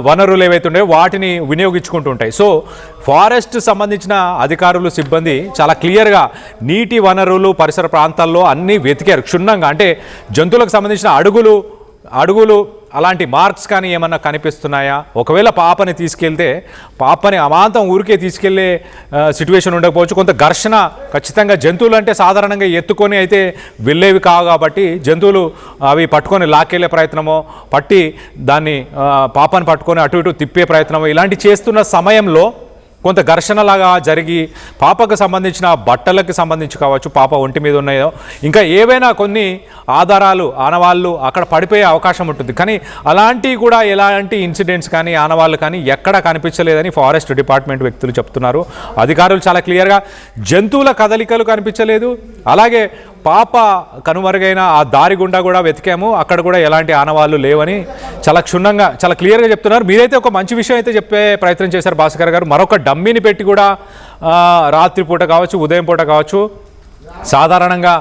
వనరులు ఏవైతే ఉన్నాయో వాటిని వినియోగించుకుంటూ ఉంటాయి. సో ఫారెస్ట్ సంబంధించిన అధికారులు సిబ్బంది చాలా క్లియర్గా నీటి వనరులు పరిసర ప్రాంతాల్లో అన్నీ వెతికారు క్షుణ్ణంగా. అంటే జంతువులకు సంబంధించిన అడుగులు అలాంటి మార్క్స్ కానీ ఏమన్నా కనిపిస్తున్నాయా, ఒకవేళ పాపని తీసుకెళ్తే పాపని అమాంతం ఊరికే తీసుకెళ్లే సిచ్యువేషన్ ఉండకపోవచ్చు, కొంత ఘర్షణ ఖచ్చితంగా. జంతువులు అంటే సాధారణంగా ఎత్తుకొని అయితే వెళ్ళేవి కావు కాబట్టి జంతువులు అవి పట్టుకొని లాక్కెళ్ళే ప్రయత్నమో పట్టి దాన్ని పాపని పట్టుకొని అటు ఇటు తిప్పే ప్రయత్నమో ఇలాంటి చేస్తున్న సమయంలో కొంత ఘర్షణలాగా జరిగి పాపకు సంబంధించిన బట్టలకు సంబంధించి కావచ్చు, పాప ఒంటి మీద ఉన్నాయో ఇంకా ఏవైనా కొన్ని ఆనవాళ్ళు అక్కడ పడిపోయే అవకాశం ఉంటుంది. కానీ అలాంటివి కూడా ఎలాంటి ఇన్సిడెంట్స్ కానీ ఆనవాళ్ళు కానీ ఎక్కడా కనిపించలేదని ఫారెస్ట్ డిపార్ట్మెంట్ వ్యక్తులు చెప్తున్నారు. అధికారులు చాలా క్లియర్గా జంతువుల కదలికలు కనిపించలేదు, అలాగే పాప కనుమరుగైన ఆ దారి గుండా కూడా వెతికాము, అక్కడ కూడా ఎలాంటి ఆనవాళ్ళు లేవని చాలా క్షుణ్ణంగా చాలా క్లియర్గా చెప్తున్నారు. మీరైతే ఒక మంచి విషయం అయితే చెప్పే ప్రయత్నం చేశారు భాస్కర్ గారు. మరొక డమ్మీని పెట్టి కూడా రాత్రిపూట కావచ్చు ఉదయం పూట కావచ్చు సాధారణంగా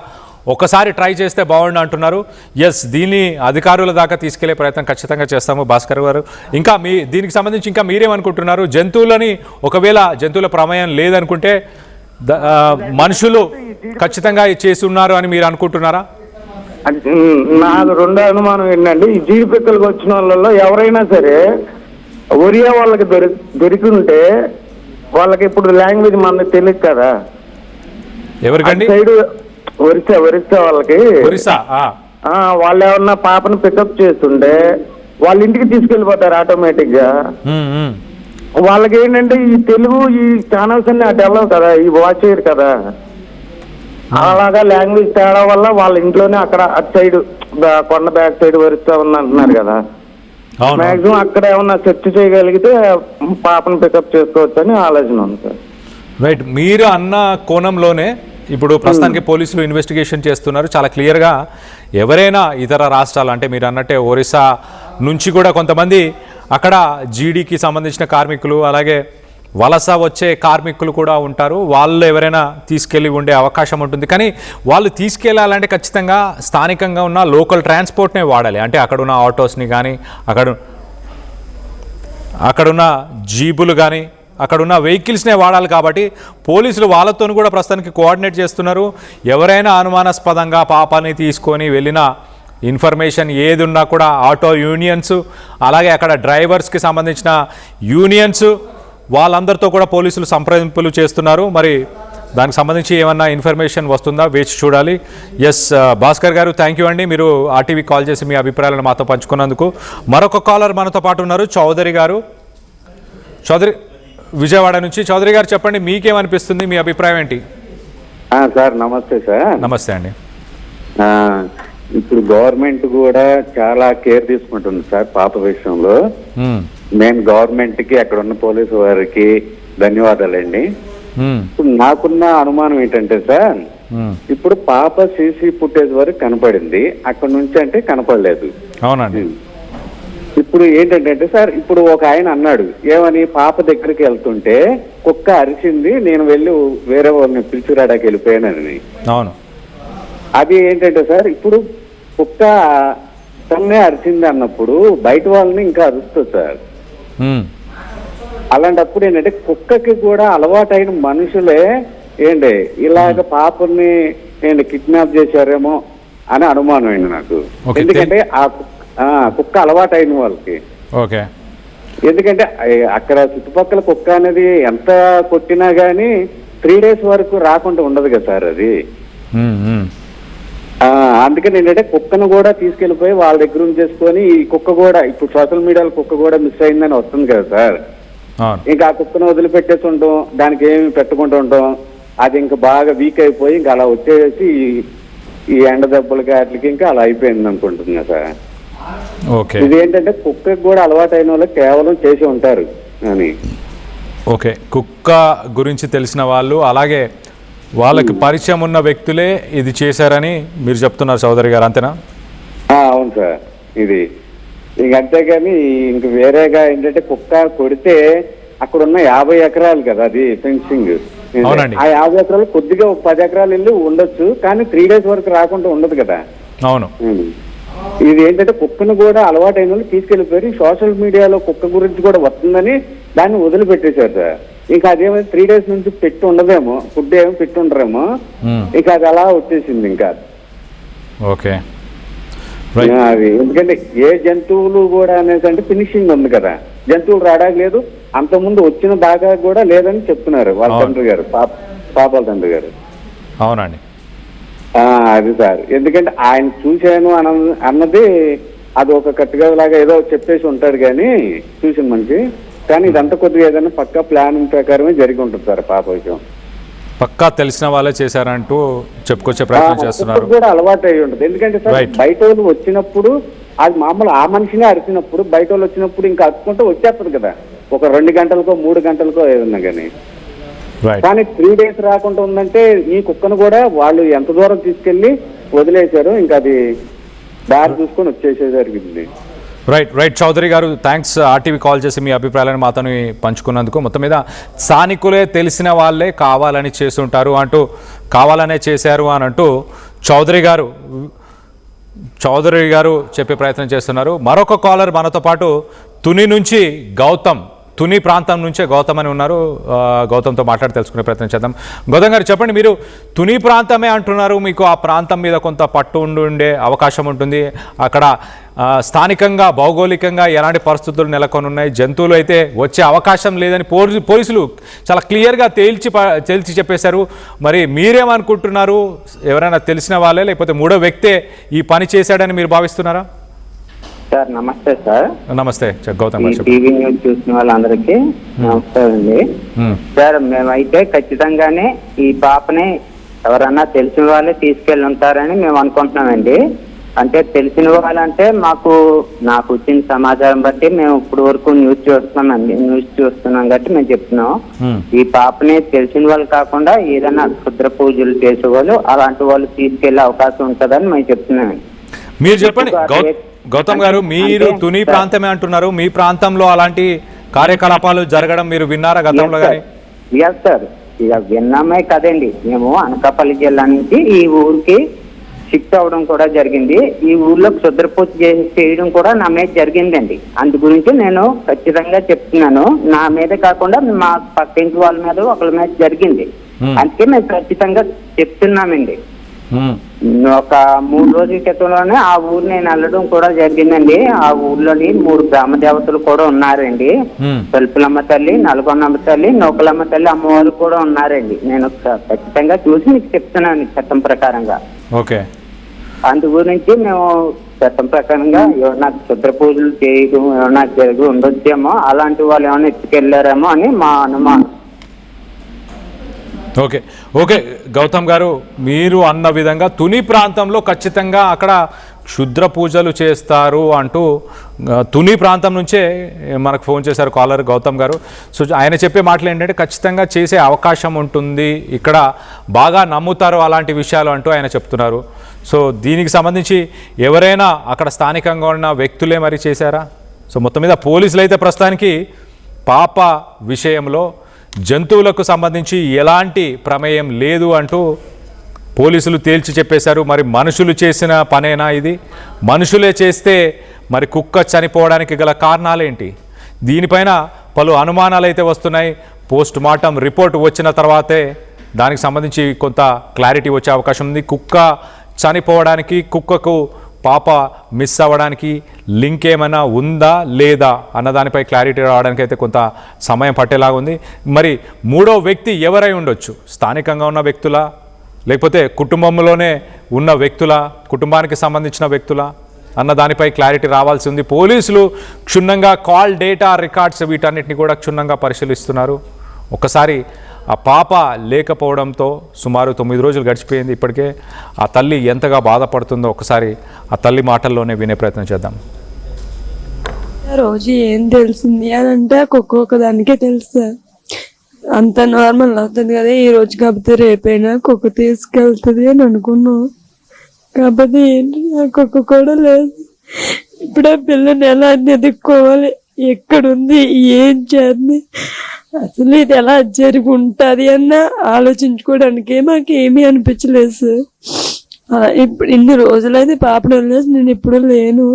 ఒకసారి ట్రై చేస్తే బాగుండు అంటున్నారు. ఎస్, దీన్ని అధికారుల దాకా తీసుకెళ్లే ప్రయత్నం ఖచ్చితంగా చేస్తాము భాస్కర్ గారు. ఇంకా దీనికి సంబంధించి ఇంకా మీరేమనుకుంటున్నారు? జంతువులని ఒకవేళ జంతువుల ప్రమేయం లేదనుకుంటే మనుషులు ఖచ్చితంగా చేసి ఉన్నారు అని మీరు అనుకుంటున్నారా? నాకు రెండో అనుమానం ఏంటంటే ఈ జీడిపిక్కలకు వచ్చిన వాళ్ళలో ఎవరైనా సరే ఒరియా వాళ్ళకి దొరికింటే వాళ్ళకి ఇప్పుడు లాంగ్వేజ్ మనకు తెలియదు కదా. ఎవరికండి? సైడ్ ఒరిస్సా వాళ్ళకి వాళ్ళు ఏమన్నా పాపను పికప్ చేస్తుంటే వాళ్ళ ఇంటికి తీసుకెళ్ళిపోతారు ఆటోమేటిక్ గా. వాళ్ళకి ఏంటంటే ఈ తెలుగు ఈ ఛానల్స్ అన్ని అటు వెళ్ళవు కదా, ఈ వాచ్ చేయరు కదా. అలాగా లాంగ్వేజ్ తేడా వల్ల వాళ్ళ ఇంట్లోనే అక్కడ అటు సైడ్ కొండ బ్యాక్ సైడ్ వరిస్తా ఉంది అంటున్నారు కదా. మాక్సిమం అక్కడ ఏమన్నా సెర్చ్ చేయగలిగితే పాపను పికప్ చేసుకోవచ్చు అని ఆలోచన ఉంది సార్. రైట్, మీరు అన్న కోణంలోనే ఇప్పుడు ప్రస్తుతానికి పోలీసులు ఇన్వెస్టిగేషన్ చేస్తున్నారు. చాలా క్లియర్గా ఎవరైనా ఇతర రాష్ట్రాలు అంటే మీరు అన్నట్టే ఒరిస్సా నుంచి కూడా కొంతమంది అక్కడ జీడీకి సంబంధించిన కార్మికులు అలాగే వలస వచ్చే కార్మికులు కూడా ఉంటారు, వాళ్ళు ఎవరైనా తీసుకెళ్ళి ఉండే అవకాశం ఉంటుంది. కానీ వాళ్ళు తీసుకెళ్ళాలంటే ఖచ్చితంగా స్థానికంగా ఉన్న లోకల్ ట్రాన్స్పోర్ట్నే వాడాలి. అంటే అక్కడున్న ఆటోస్ని కానీ అక్కడున్న జీబులు కానీ అక్కడున్న వెహికల్స్నే వాడాలి. కాబట్టి పోలీసులు వాళ్ళతో కూడా ప్రస్తుతానికి కోఆర్డినేట్ చేస్తున్నారు. ఎవరైనా అనుమానాస్పదంగా పాపని తీసుకొని వెళ్ళిన ఇన్ఫర్మేషన్ ఏది ఉన్నా కూడా ఆటో యూనియన్స్ అలాగే అక్కడ డ్రైవర్స్కి సంబంధించిన యూనియన్స్ వాళ్ళందరితో కూడా పోలీసులు సంప్రదింపులు చేస్తున్నారు. మరి దానికి సంబంధించి ఏమన్నా ఇన్ఫర్మేషన్ వస్తుందా వేచి చూడాలి. ఎస్ భాస్కర్ గారు, థ్యాంక్ యూ అండి, మీరు ఆర్టీవీ కాల్ చేసి మీ అభిప్రాయాలను మాతో పంచుకున్నందుకు. మరొక కాలర్ మనతో పాటు ఉన్నారు, చౌదరి గారు, విజయవాడ నుంచి. చౌదరి గారు చెప్పండి, మీకేమనిపిస్తుంది, మీ అభిప్రాయం ఏంటి? సార్ నమస్తే సార్. నమస్తే అండి. ఇప్పుడు గవర్నమెంట్ కూడా చాలా కేర్ తీసుకుంటుంది సార్ పాప విషయంలో. నేను గవర్నమెంట్ కి అక్కడ ఉన్న పోలీసు వారికి ధన్యవాదాలండి. ఇప్పుడు నాకున్న అనుమానం ఏంటంటే సార్, ఇప్పుడు పాప సీసీ ఫుటేజ్ వరకు కనపడింది, అక్కడ నుంచి అంటే కనపడలేదు. అవునండి. ఇప్పుడు ఏంటంటే సార్, ఇప్పుడు ఒక ఆయన అన్నాడు ఏమని, పాప దగ్గరికి వెళ్తుంటే కుక్క అరిచింది, నేను వెళ్ళి వేరే వాళ్ళని పిలుచురాడానికి వెళ్ళిపోయానని. అవును. అది ఏంటంటే సార్, ఇప్పుడు కుక్క తన్నే అరిచింది అన్నప్పుడు బయట వాళ్ళని ఇంకా అరుస్తుంది సార్. అలాంటప్పుడు ఏంటంటే కుక్కకి కూడా అలవాటైన మనుషులే ఏంటి ఇలాగ పాపని నేను కిడ్నాప్ చేశారేమో అని అనుమానం అయింది నాకు. Okay, ఎందుకంటే ఆ కుక్క అలవాటు అయిన వాళ్ళకి. ఓకే. ఎందుకంటే అక్కడ చుట్టుపక్కల కుక్క అనేది ఎంత కొట్టినా గానీ 3 days వరకు రాకుండా ఉండదు కదా సార్ అది. అందుకని ఏంటంటే కుక్కను కూడా తీసుకెళ్లిపోయి వాళ్ళ దగ్గర ఉంచేసుకొని ఈ కుక్క కూడా ఇప్పుడు సోషల్ మీడియాలో కుక్క కూడా మిస్ అయిందని వస్తుంది కదా సార్. ఇంకా ఆ కుక్కను వదిలిపెట్టేసి ఉంటాం, దానికి ఏమి పెట్టకుండా ఉంటాం, అది ఇంకా బాగా వీక్ అయిపోయి ఇంకా అలా వచ్చేసి ఈ ఎండ దెబ్బలకి వాటికి ఇంకా అలా అయిపోయింది అనుకుంటున్నా సార్. ఓకే. ఇది ఏంటంటే కుక్కకి కూడా అలవాటు అయిన వాళ్ళు కేవలం చేసి ఉంటారు అని. ఓకే, కుక్క గురించి తెలిసిన వాళ్ళు అలాగే వాళ్ళకి పరిచయం ఉన్న వ్యక్తులే ఇది చేశారని మీరు చెప్తున్నారు చౌదరి గారు, అంతేనా? అవును సార్. ఇది ఇంక అంతేగాని ఇంక వేరేగా ఏంటంటే కుక్క కొడితే అక్కడ ఉన్న 50 ఎకరాలు కదా అది ఫెన్సింగ్. అవునండి. ఆ 50 ఎకరాలు కొద్దిగా 10 ఎకరాలు వెళ్ళి ఉండొచ్చు, కానీ 3 days వరకు రాకుండా ఉండదు కదా. అవును. ఇది ఏంటంటే కుక్కను కూడా అలవాటు అయిన వాళ్ళు తీసుకెళ్లిపోయి సోషల్ మీడియాలో కుక్క గురించి కూడా వస్తుందని దాన్ని వదిలిపెట్టేశారు సార్. ఇంకా అదేమైనా 3 days నుంచి పెట్టి ఉండదేమో, ఫుడ్ ఏమో పెట్టి ఉండరేమో, ఇంకా అది అలా వచ్చేసింది ఇంకా. ఓకే. అది ఎందుకంటే ఏ జంతువులు కూడా అనేసి అంటే ఫినిషింగ్ ఉంది కదా, జంతువులు రావడానికి లేదు, అంతకుముందు వచ్చిన దాకా కూడా లేదని చెప్తున్నారు వాళ్ళ తండ్రి గారు, పాపాల తండ్రి గారు. అవునండి. అది సార్, ఎందుకంటే ఆయన చూశాను అన్నది అది ఒక కట్టుగా లాగా ఏదో చెప్పేసి ఉంటాడు కానీ చూసిన మనిషి, కానీ ఇదంతా కొద్దిగా ఏదైనా పక్కా ప్లానింగ్ ప్రకారమే జరిగి ఉంటుంది సార్. పాప విషయం పక్కా తెలిసిన వాళ్ళే చేశారంటూ చెప్పుకొచ్చే ప్రయత్నం చేస్తున్నారు. కూడా అలవాటు అయి ఉంటుంది. ఎందుకంటే సార్ బయట వాళ్ళు వచ్చినప్పుడు అది మామూలు ఆ మనిషినే అరిచినప్పుడు బయట వాళ్ళు వచ్చినప్పుడు ఇంకా అరుచుకుంటూ వచ్చేస్తుంది కదా, ఒక 2 గంటలకో 3 గంటలకో ఏదన్నా కానీ. కానీ 3 days రాకుండా ఉందంటే ఈ కుక్కను కూడా వాళ్ళు ఎంత దూరం తీసుకెళ్లి వదిలేశారు, ఇంకా అది దారి చూసుకొని వచ్చేసే జరిగింది. రైట్ చౌదరి గారు, థ్యాంక్స్ ఆర్టీవీ కాల్ చేసి మీ అభిప్రాయాలను మాతో పంచుకున్నందుకు. మొత్తం మీద స్థానికులే తెలిసిన వాళ్ళే కావాలని చేస్తుంటారు అంటూ, కావాలనే చేశారు అని అంటూ చౌదరి గారు చెప్పే ప్రయత్నం చేస్తున్నారు. మరొక కాలర్ మనతో పాటు తుని నుంచి గౌతమ్, తుని ప్రాంతం నుంచే గౌతమ్ అని ఉన్నారు. గౌతమ్తో మాట్లాడి తెలుసుకునే ప్రయత్నం చేద్దాం. గౌతమ్ గారు చెప్పండి, మీరు తుని ప్రాంతమే అంటున్నారు, మీకు ఆ ప్రాంతం మీద కొంత పట్టు ఉండే అవకాశం ఉంటుంది. అక్కడ స్థానికంగా భౌగోళికంగా ఎలాంటి పరిస్థితులు నెలకొని ఉన్నాయి, జంతువులు అయితే వచ్చే అవకాశం లేదని పోలీసులు చాలా క్లియర్గా తేల్చి చెప్పేశారు. మరి మీరేమనుకుంటున్నారు? ఎవరైనా తెలిసిన వాళ్ళే లేకపోతే మూడో వ్యక్తే ఈ పని చేశాడని మీరు భావిస్తున్నారా? సార్ నమస్తే సార్. నమస్తే గౌతమ్ గారు. టీవీ న్యూస్ చూసిన వాళ్ళందరికీ నమస్కారం అండి. సార్ మేమైతే ఖచ్చితంగానే ఈ పాపని ఎవరన్నా తెలిసిన వాళ్ళే తీసుకెళ్ళి ఉంటారని మేము అనుకుంటున్నామండి. అంటే తెలిసిన వాళ్ళంటే నాకు వచ్చిన సమాచారం బట్టి మేము ఇప్పుడు వరకు న్యూస్ చూస్తున్నాం కాబట్టి మేము చెప్తున్నాం. ఈ పాపని తెలిసిన వాళ్ళు కాకుండా ఏదైనా క్షుద్ర పూజలు చేసేవాళ్ళు అలాంటి వాళ్ళు తీసుకెళ్లే అవకాశం ఉంటుందని మేము చెప్తున్నామండి. మీరు చెప్పండి గౌతమ్ గారు, మీరు తుని ప్రాంతమే అంటున్నారు, మీ ప్రాంతంలో అలాంటి కార్యకలాపాలు జరగడం మీరు విన్నారా గతంలో? కానీ సార్ ఇక విన్నామే కదండి, మేము అనకాపల్లి జిల్లా నుంచి ఈ ఊరికి షిఫ్ట్ అవడం కూడా జరిగింది. ఈ ఊర్లో క్షుద్ర పూజ చేయడం కూడా నా మీద జరిగిందండి. అందు గురించి నేను ఖచ్చితంగా చెప్తున్నాను. నా మీద కాకుండా మా పక్కింటి వాళ్ళ మీద ఒకళ్ళ మీద జరిగింది, అందుకే మేము ఖచ్చితంగా చెప్తున్నామండి. ఒక 3 రోజుల క్రితంలోనే ఆ ఊరు నేను వెళ్ళడం కూడా జరిగిందండి. ఆ ఊర్లోని 3 గ్రామ దేవతలు కూడా ఉన్నారండి. తలుపులమ్మ తల్లి, నల్గొండమ్మ తల్లి, నౌకలమ్మ తల్లి అమ్మవారు కూడా ఉన్నారండి. నేను ఖచ్చితంగా చూసి మీకు చెప్తున్నాను చట్టం ప్రకారంగా. ఓకే. అందు గురించి మేము చట్టం ప్రకారంగా ఏమన్నా క్షుద్ర పూజలు చేయడం ఏమన్నా జరిగి ఉండొచ్చేమో, అలాంటి వాళ్ళు ఏమైనా ఎత్తుకెళ్లారేమో అని మా అనుమానం. ఓకే గౌతమ్ గారు, మీరు అన్న విధంగా తుని ప్రాంతంలో ఖచ్చితంగా అక్కడ క్షుద్ర పూజలు చేస్తారు అంటూ తుని ప్రాంతం నుంచే మనకు ఫోన్ చేశారు కాలర్ గౌతమ్ గారు. సో ఆయన చెప్పే మాటలు ఏంటంటే ఖచ్చితంగా చేసే అవకాశం ఉంటుంది, ఇక్కడ బాగా నమ్ముతారు అలాంటి విషయాలు అంటూ ఆయన చెప్తున్నారు. సో దీనికి సంబంధించి ఎవరైనా అక్కడ స్థానికంగా ఉన్న వ్యక్తులే మరి చేశారా? సో మొత్తం మీద పోలీసులు అయితే ప్రస్తుతానికి పాప విషయంలో జంతువులకు సంబంధించి ఎలాంటి ప్రమేయం లేదు అంటూ పోలీసులు తేల్చి చెప్పేశారు. మరి మనుషులు చేసిన పనేనా ఇది? మనుషులే చేస్తే మరి కుక్క చనిపోవడానికి గల కారణాలేంటి? దీనిపైన పలు అనుమానాలు అయితే వస్తున్నాయి. పోస్ట్ మార్టం రిపోర్ట్ వచ్చిన తర్వాతే దానికి సంబంధించి కొంత క్లారిటీ వచ్చే అవకాశం ఉంది. కుక్క చనిపోవడానికి కుక్కకు పాప మిస్ అవ్వడానికి లింక్ ఏమైనా ఉందా లేదా అన్న దానిపై క్లారిటీ రావడానికి అయితే కొంత సమయం పట్టేలాగా ఉంది. మరి మూడో వ్యక్తి ఎవరై ఉండొచ్చు? స్థానికంగా ఉన్న వ్యక్తుల, లేకపోతే కుటుంబంలోనే ఉన్న వ్యక్తుల, కుటుంబానికి సంబంధించిన వ్యక్తుల అన్న దానిపై క్లారిటీ రావాల్సి ఉంది. పోలీసులు క్షుణ్ణంగా కాల్ డేటా రికార్డ్స్ వీటన్నిటిని కూడా క్షుణ్ణంగా పరిశీలిస్తున్నారు. ఒకసారి ఆ పాప లేకపోవడంతో సుమారు 9 రోజులు గడిచిపోయింది. ఇప్పటికే ఆ తల్లి ఎంతగా బాధపడుతుందో ఒకసారి ఆ తల్లి మాటల్లోనే వినే ప్రయత్నం చేద్దాం. రోజు ఏం తెలిసింది అని అంటే ఒక్కొక్క దానికే తెలుసు. అంత నార్మల్ అవుతుంది కదా, ఈ రోజు కాకపోతే రేపైనా కుక్క తీసుకెళ్తుంది అని అనుకున్నాం. కాకపోతే ఏంటి, ఆ కుక్క కూడా లేదు. ఇప్పుడు ఆ పిల్లని ఎలా ఎదుక్కోవాలి, ఎక్కడుంది, ఏం చేస్తుంది, అసలు ఇది ఎలా జరిగి ఉంటుంది అన్న ఆలోచించుకోవడానికి మాకేమీ అనిపించలేదు సార్. అలా ఇప్పుడు ఇన్ని రోజులైతే పాపను వదిలేసి నేను ఇప్పుడు లేను.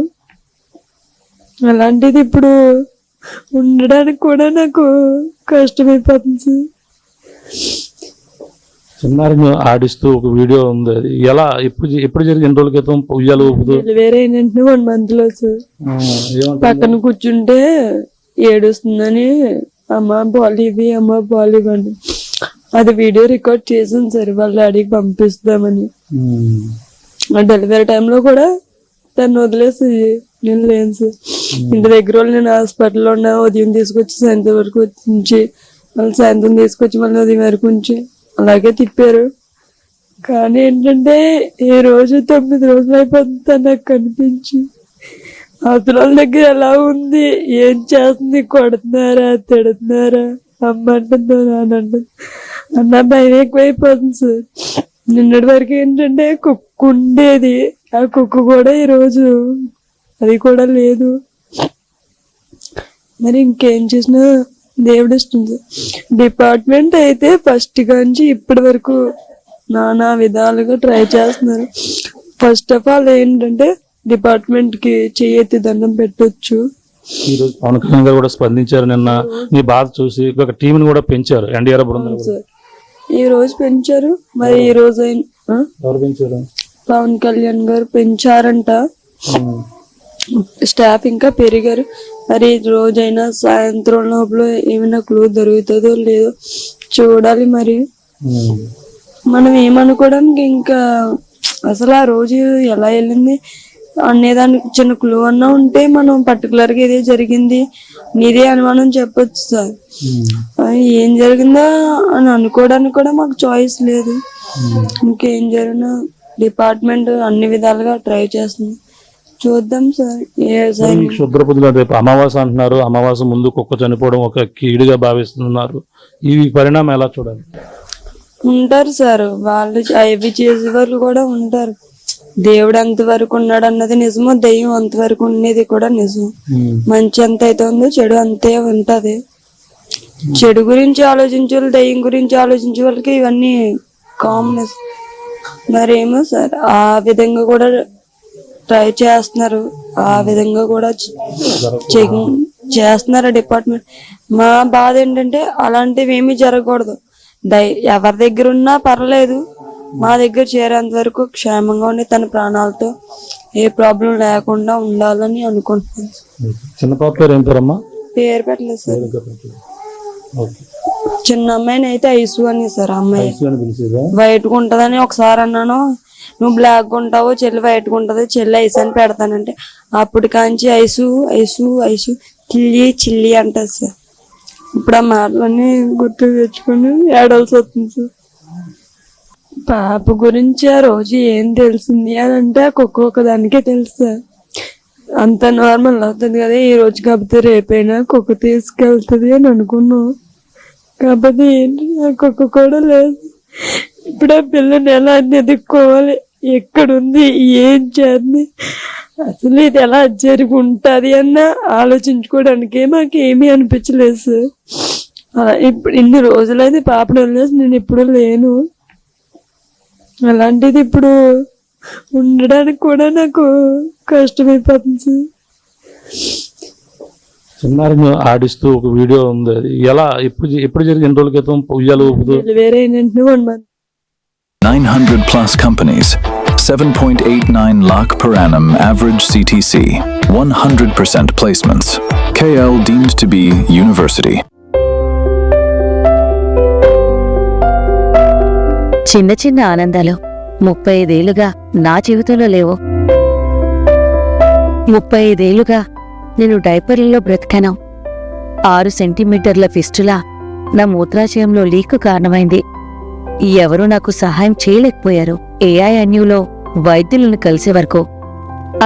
అలాంటిది ఇప్పుడు ఉండడానికి కూడా నాకు కష్టమైపోతుంది సార్. చిన్నారిని ఆడిస్తూ ఒక వీడియో ఉంది, అది ఎలా ఎప్పుడు జరిగి ఎన్ని రోజుల క్రితం ఉయ్యాలు ఊపుతూ వేరే ఏంటంటే 1 month లో సార్ పక్కన కూర్చుంటే ఏడుస్తుందని అమ్మ బాలివి అమ్మ బాలివ్వండి, అది వీడియో రికార్డ్ చేసాను సార్ వాళ్ళ డాడీకి పంపిస్తామని. డెలివరీ టైంలో కూడా తను వదిలేసి నేను లేను సార్. ఇంటి దగ్గర వాళ్ళు నేను హాస్పిటల్లో ఉన్నా, ఉదయం తీసుకొచ్చి సాయంత్రం వరకు ఉంచి మళ్ళీ సాయంత్రం తీసుకొచ్చి మళ్ళీ ఉదయం వరకు ఉంచి అలాగే తిప్పారు. కానీ ఏంటంటే ఏ రోజు 9 రోజులు అయిపోతుంది నాకు కనిపించి. అవతల వాళ్ళ దగ్గర ఎలా ఉంది, ఏం చేస్తుంది, కొడుతున్నారా తిడుతున్నారా, అమ్మ అంటుందో నాన్న అంటుంది అన్న భయం ఎక్కువైపోతుంది సార్. నిన్నటి వరకు ఏంటంటే కుక్క ఉండేది, ఆ కుక్క కూడా ఈరోజు అది కూడా లేదు. మరి ఇంకేం చేసినా దేవుడు ఇస్తుంది. డిపార్ట్మెంట్ అయితే ఫస్ట్ కాంచి ఇప్పటి వరకు నానా విధాలుగా ట్రై చేస్తున్నారు. ఫస్ట్ ఆఫ్ ఆల్ ఏంటంటే డిపార్ట్మెంట్ కి చేయెత్తి దండం పెట్టొచ్చు. ఈ రోజు పవన్ కళ్యాణ్ గారు కూడా స్పందించారు. నిన్న మీ బాధ చూసి ఒక టీం ని కూడా పెంచారు, ఎన్డీఆర్ బృందం సార్. ఈ రోజు పెంచారు, మరి ఈ రోజు ఎవరు పెంచారు? పవన్ కళ్యాణ్ గారు పెంచారంట. స్టాఫ్ ఇంకా పెరిగారు. మరి రోజైనా సాయంత్రం లోపల ఏమైనా క్లూ దొరుకుతుందో లేదో చూడాలి. మరి మనం ఏమనుకోవడానికి ఇంకా అసలు ఆ రోజు ఎలా వెళ్ళింది అనేదానికి చిన్న క్లూ అన్నా ఉంటే మనం పర్టికులర్ గా ఇదే జరిగింది నీదే అనుమానం చెప్పొచ్చు సార్. ఏం జరిగిందా అని అనుకోవడానికి కూడా మాకు చాయిస్ లేదు. ఇంకేం జరిగినా డిపార్ట్మెంట్ అన్ని విధాలుగా ట్రై చేస్తుంది, చూద్దాం సార్. క్షుద్రపుద్దుగా రేపు అమావాస్య అంటున్నారు, అమావాస్య ముందు కుక్క చనిపోవడం ఒక కీడుగా భావిస్తున్నారు. ఈ పరిణామం ఎలా చూడాలి? ఉంటారు సార్ వాళ్ళు, అవి చేసే వాళ్ళు కూడా ఉంటారు. దేవుడు ఎంతవరకు ఉన్నాడు అన్నది నిజమో, దెయ్యం అంతవరకు ఉండేది కూడా నిజం. మంచి ఎంత అయితే ఉందో చెడు అంతే ఉంటది. చెడు గురించి ఆలోచించే వాళ్ళు, దెయ్యం గురించి ఆలోచించే వాళ్ళకి ఇవన్నీ కామన్. మరేమో సార్ ఆ విధంగా కూడా ట్రై చేస్తున్నారు, ఆ విధంగా కూడా చేస్తున్నారు డిపార్ట్మెంట్. మా బాధ ఏంటంటే అలాంటివి ఏమీ జరగకూడదు. ఎవరి దగ్గర ఉన్నా పర్లేదు, మా దగ్గర చేరేంత వరకు క్షేమంగా ఉండి తన ప్రాణాలతో ఏ ప్రాబ్లం లేకుండా ఉండాలని అనుకుంటున్నాను. చిన్న పాప పేరు ఏం పేరమ్మా? పేరు పెట్టలేదు సార్. చిన్న అమ్మాయిని అయితే ఐసు అని సార్. అమ్మాయి వైట్ గా ఉంటదని ఒకసారి అన్నాను, నువ్వు బ్లాక్ ఉంటావు, చెల్లి వైట్ గా ఉంటది, చెల్లి ఐసు అని పెడతానంటే అప్పుడు కాంచి ఐసు ఐసు ఐసు చిల్లి చిల్లి అంటది సార్. ఇప్పుడు ఆ మాటలన్నీ గుర్తు తెచ్చుకుని ఏడాల్సి వస్తుంది సార్. పాప గురించి ఆ రోజు ఏం తెలిసింది అని అంటే ఒక్కొక్క దానికే తెలుసు సార్. అంత నార్మల్ అవుతుంది కదా, ఈ రోజు కాకపోతే రేపైనా కుక్క తీసుకెళ్తుంది అని అనుకున్నాం. కాకపోతే ఏంటి, ఆ కుక్క కూడా లేదు. ఇప్పుడు ఆ పిల్లని ఎలా ఎదుక్కోవాలి, ఎక్కడుంది, ఏం చేస్తుంది, అసలు ఇది ఎలా జరిగి ఉంటుంది అన్న ఆలోచించుకోవడానికి మాకేమీ అనిపించలేదు సార్. అలా ఇప్పుడు ఇన్ని రోజులైతే పాపను వదిలేసి నేను ఇప్పుడు లేను. అలాంటిది ఇప్పుడు ఉండడానికి కూడా నాకు కష్టమైపోతుంది సార్. చిన్నారిని ఆడిస్తూ ఒక వీడియో ఉంది, అది ఎలా ఎప్పుడు జరిగి ఎన్ని రోజుల క్రితం ఉయ్యాలు ఊపుతూ? డెలివరీ అయినట్టు 1 month. 900 plus companies, 7.89 lakh per annum average CTC, 100% placements. KL deemed to be university. చిన్న చిన్న ఆనందాలు 35 ఏళ్లుగా నా జీవితంలో లేవు. 35 ఏళ్లుగా నేను డైపర్లలో బ్రతికాను. 6 సెంటీమీటర్ల ఫిస్టులా నా మూత్రాశయంలో లీకు కారణమైంది. ఎవరూ నాకు సహాయం చేయలేకపోయారు. AINUలో వైద్యులను కలిసే వరకు.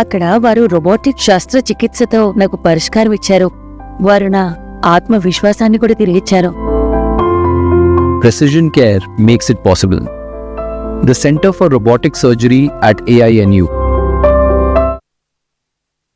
అక్కడ వారు రోబోటిక్ శస్త్రచికిత్సతో నాకు పరిష్కారం ఇచ్చారు. వారు నా ఆత్మవిశ్వాసాన్ని కూడా తిరిగిచ్చారు. Precision care makes it possible. The Center for Robotic Surgery at AINU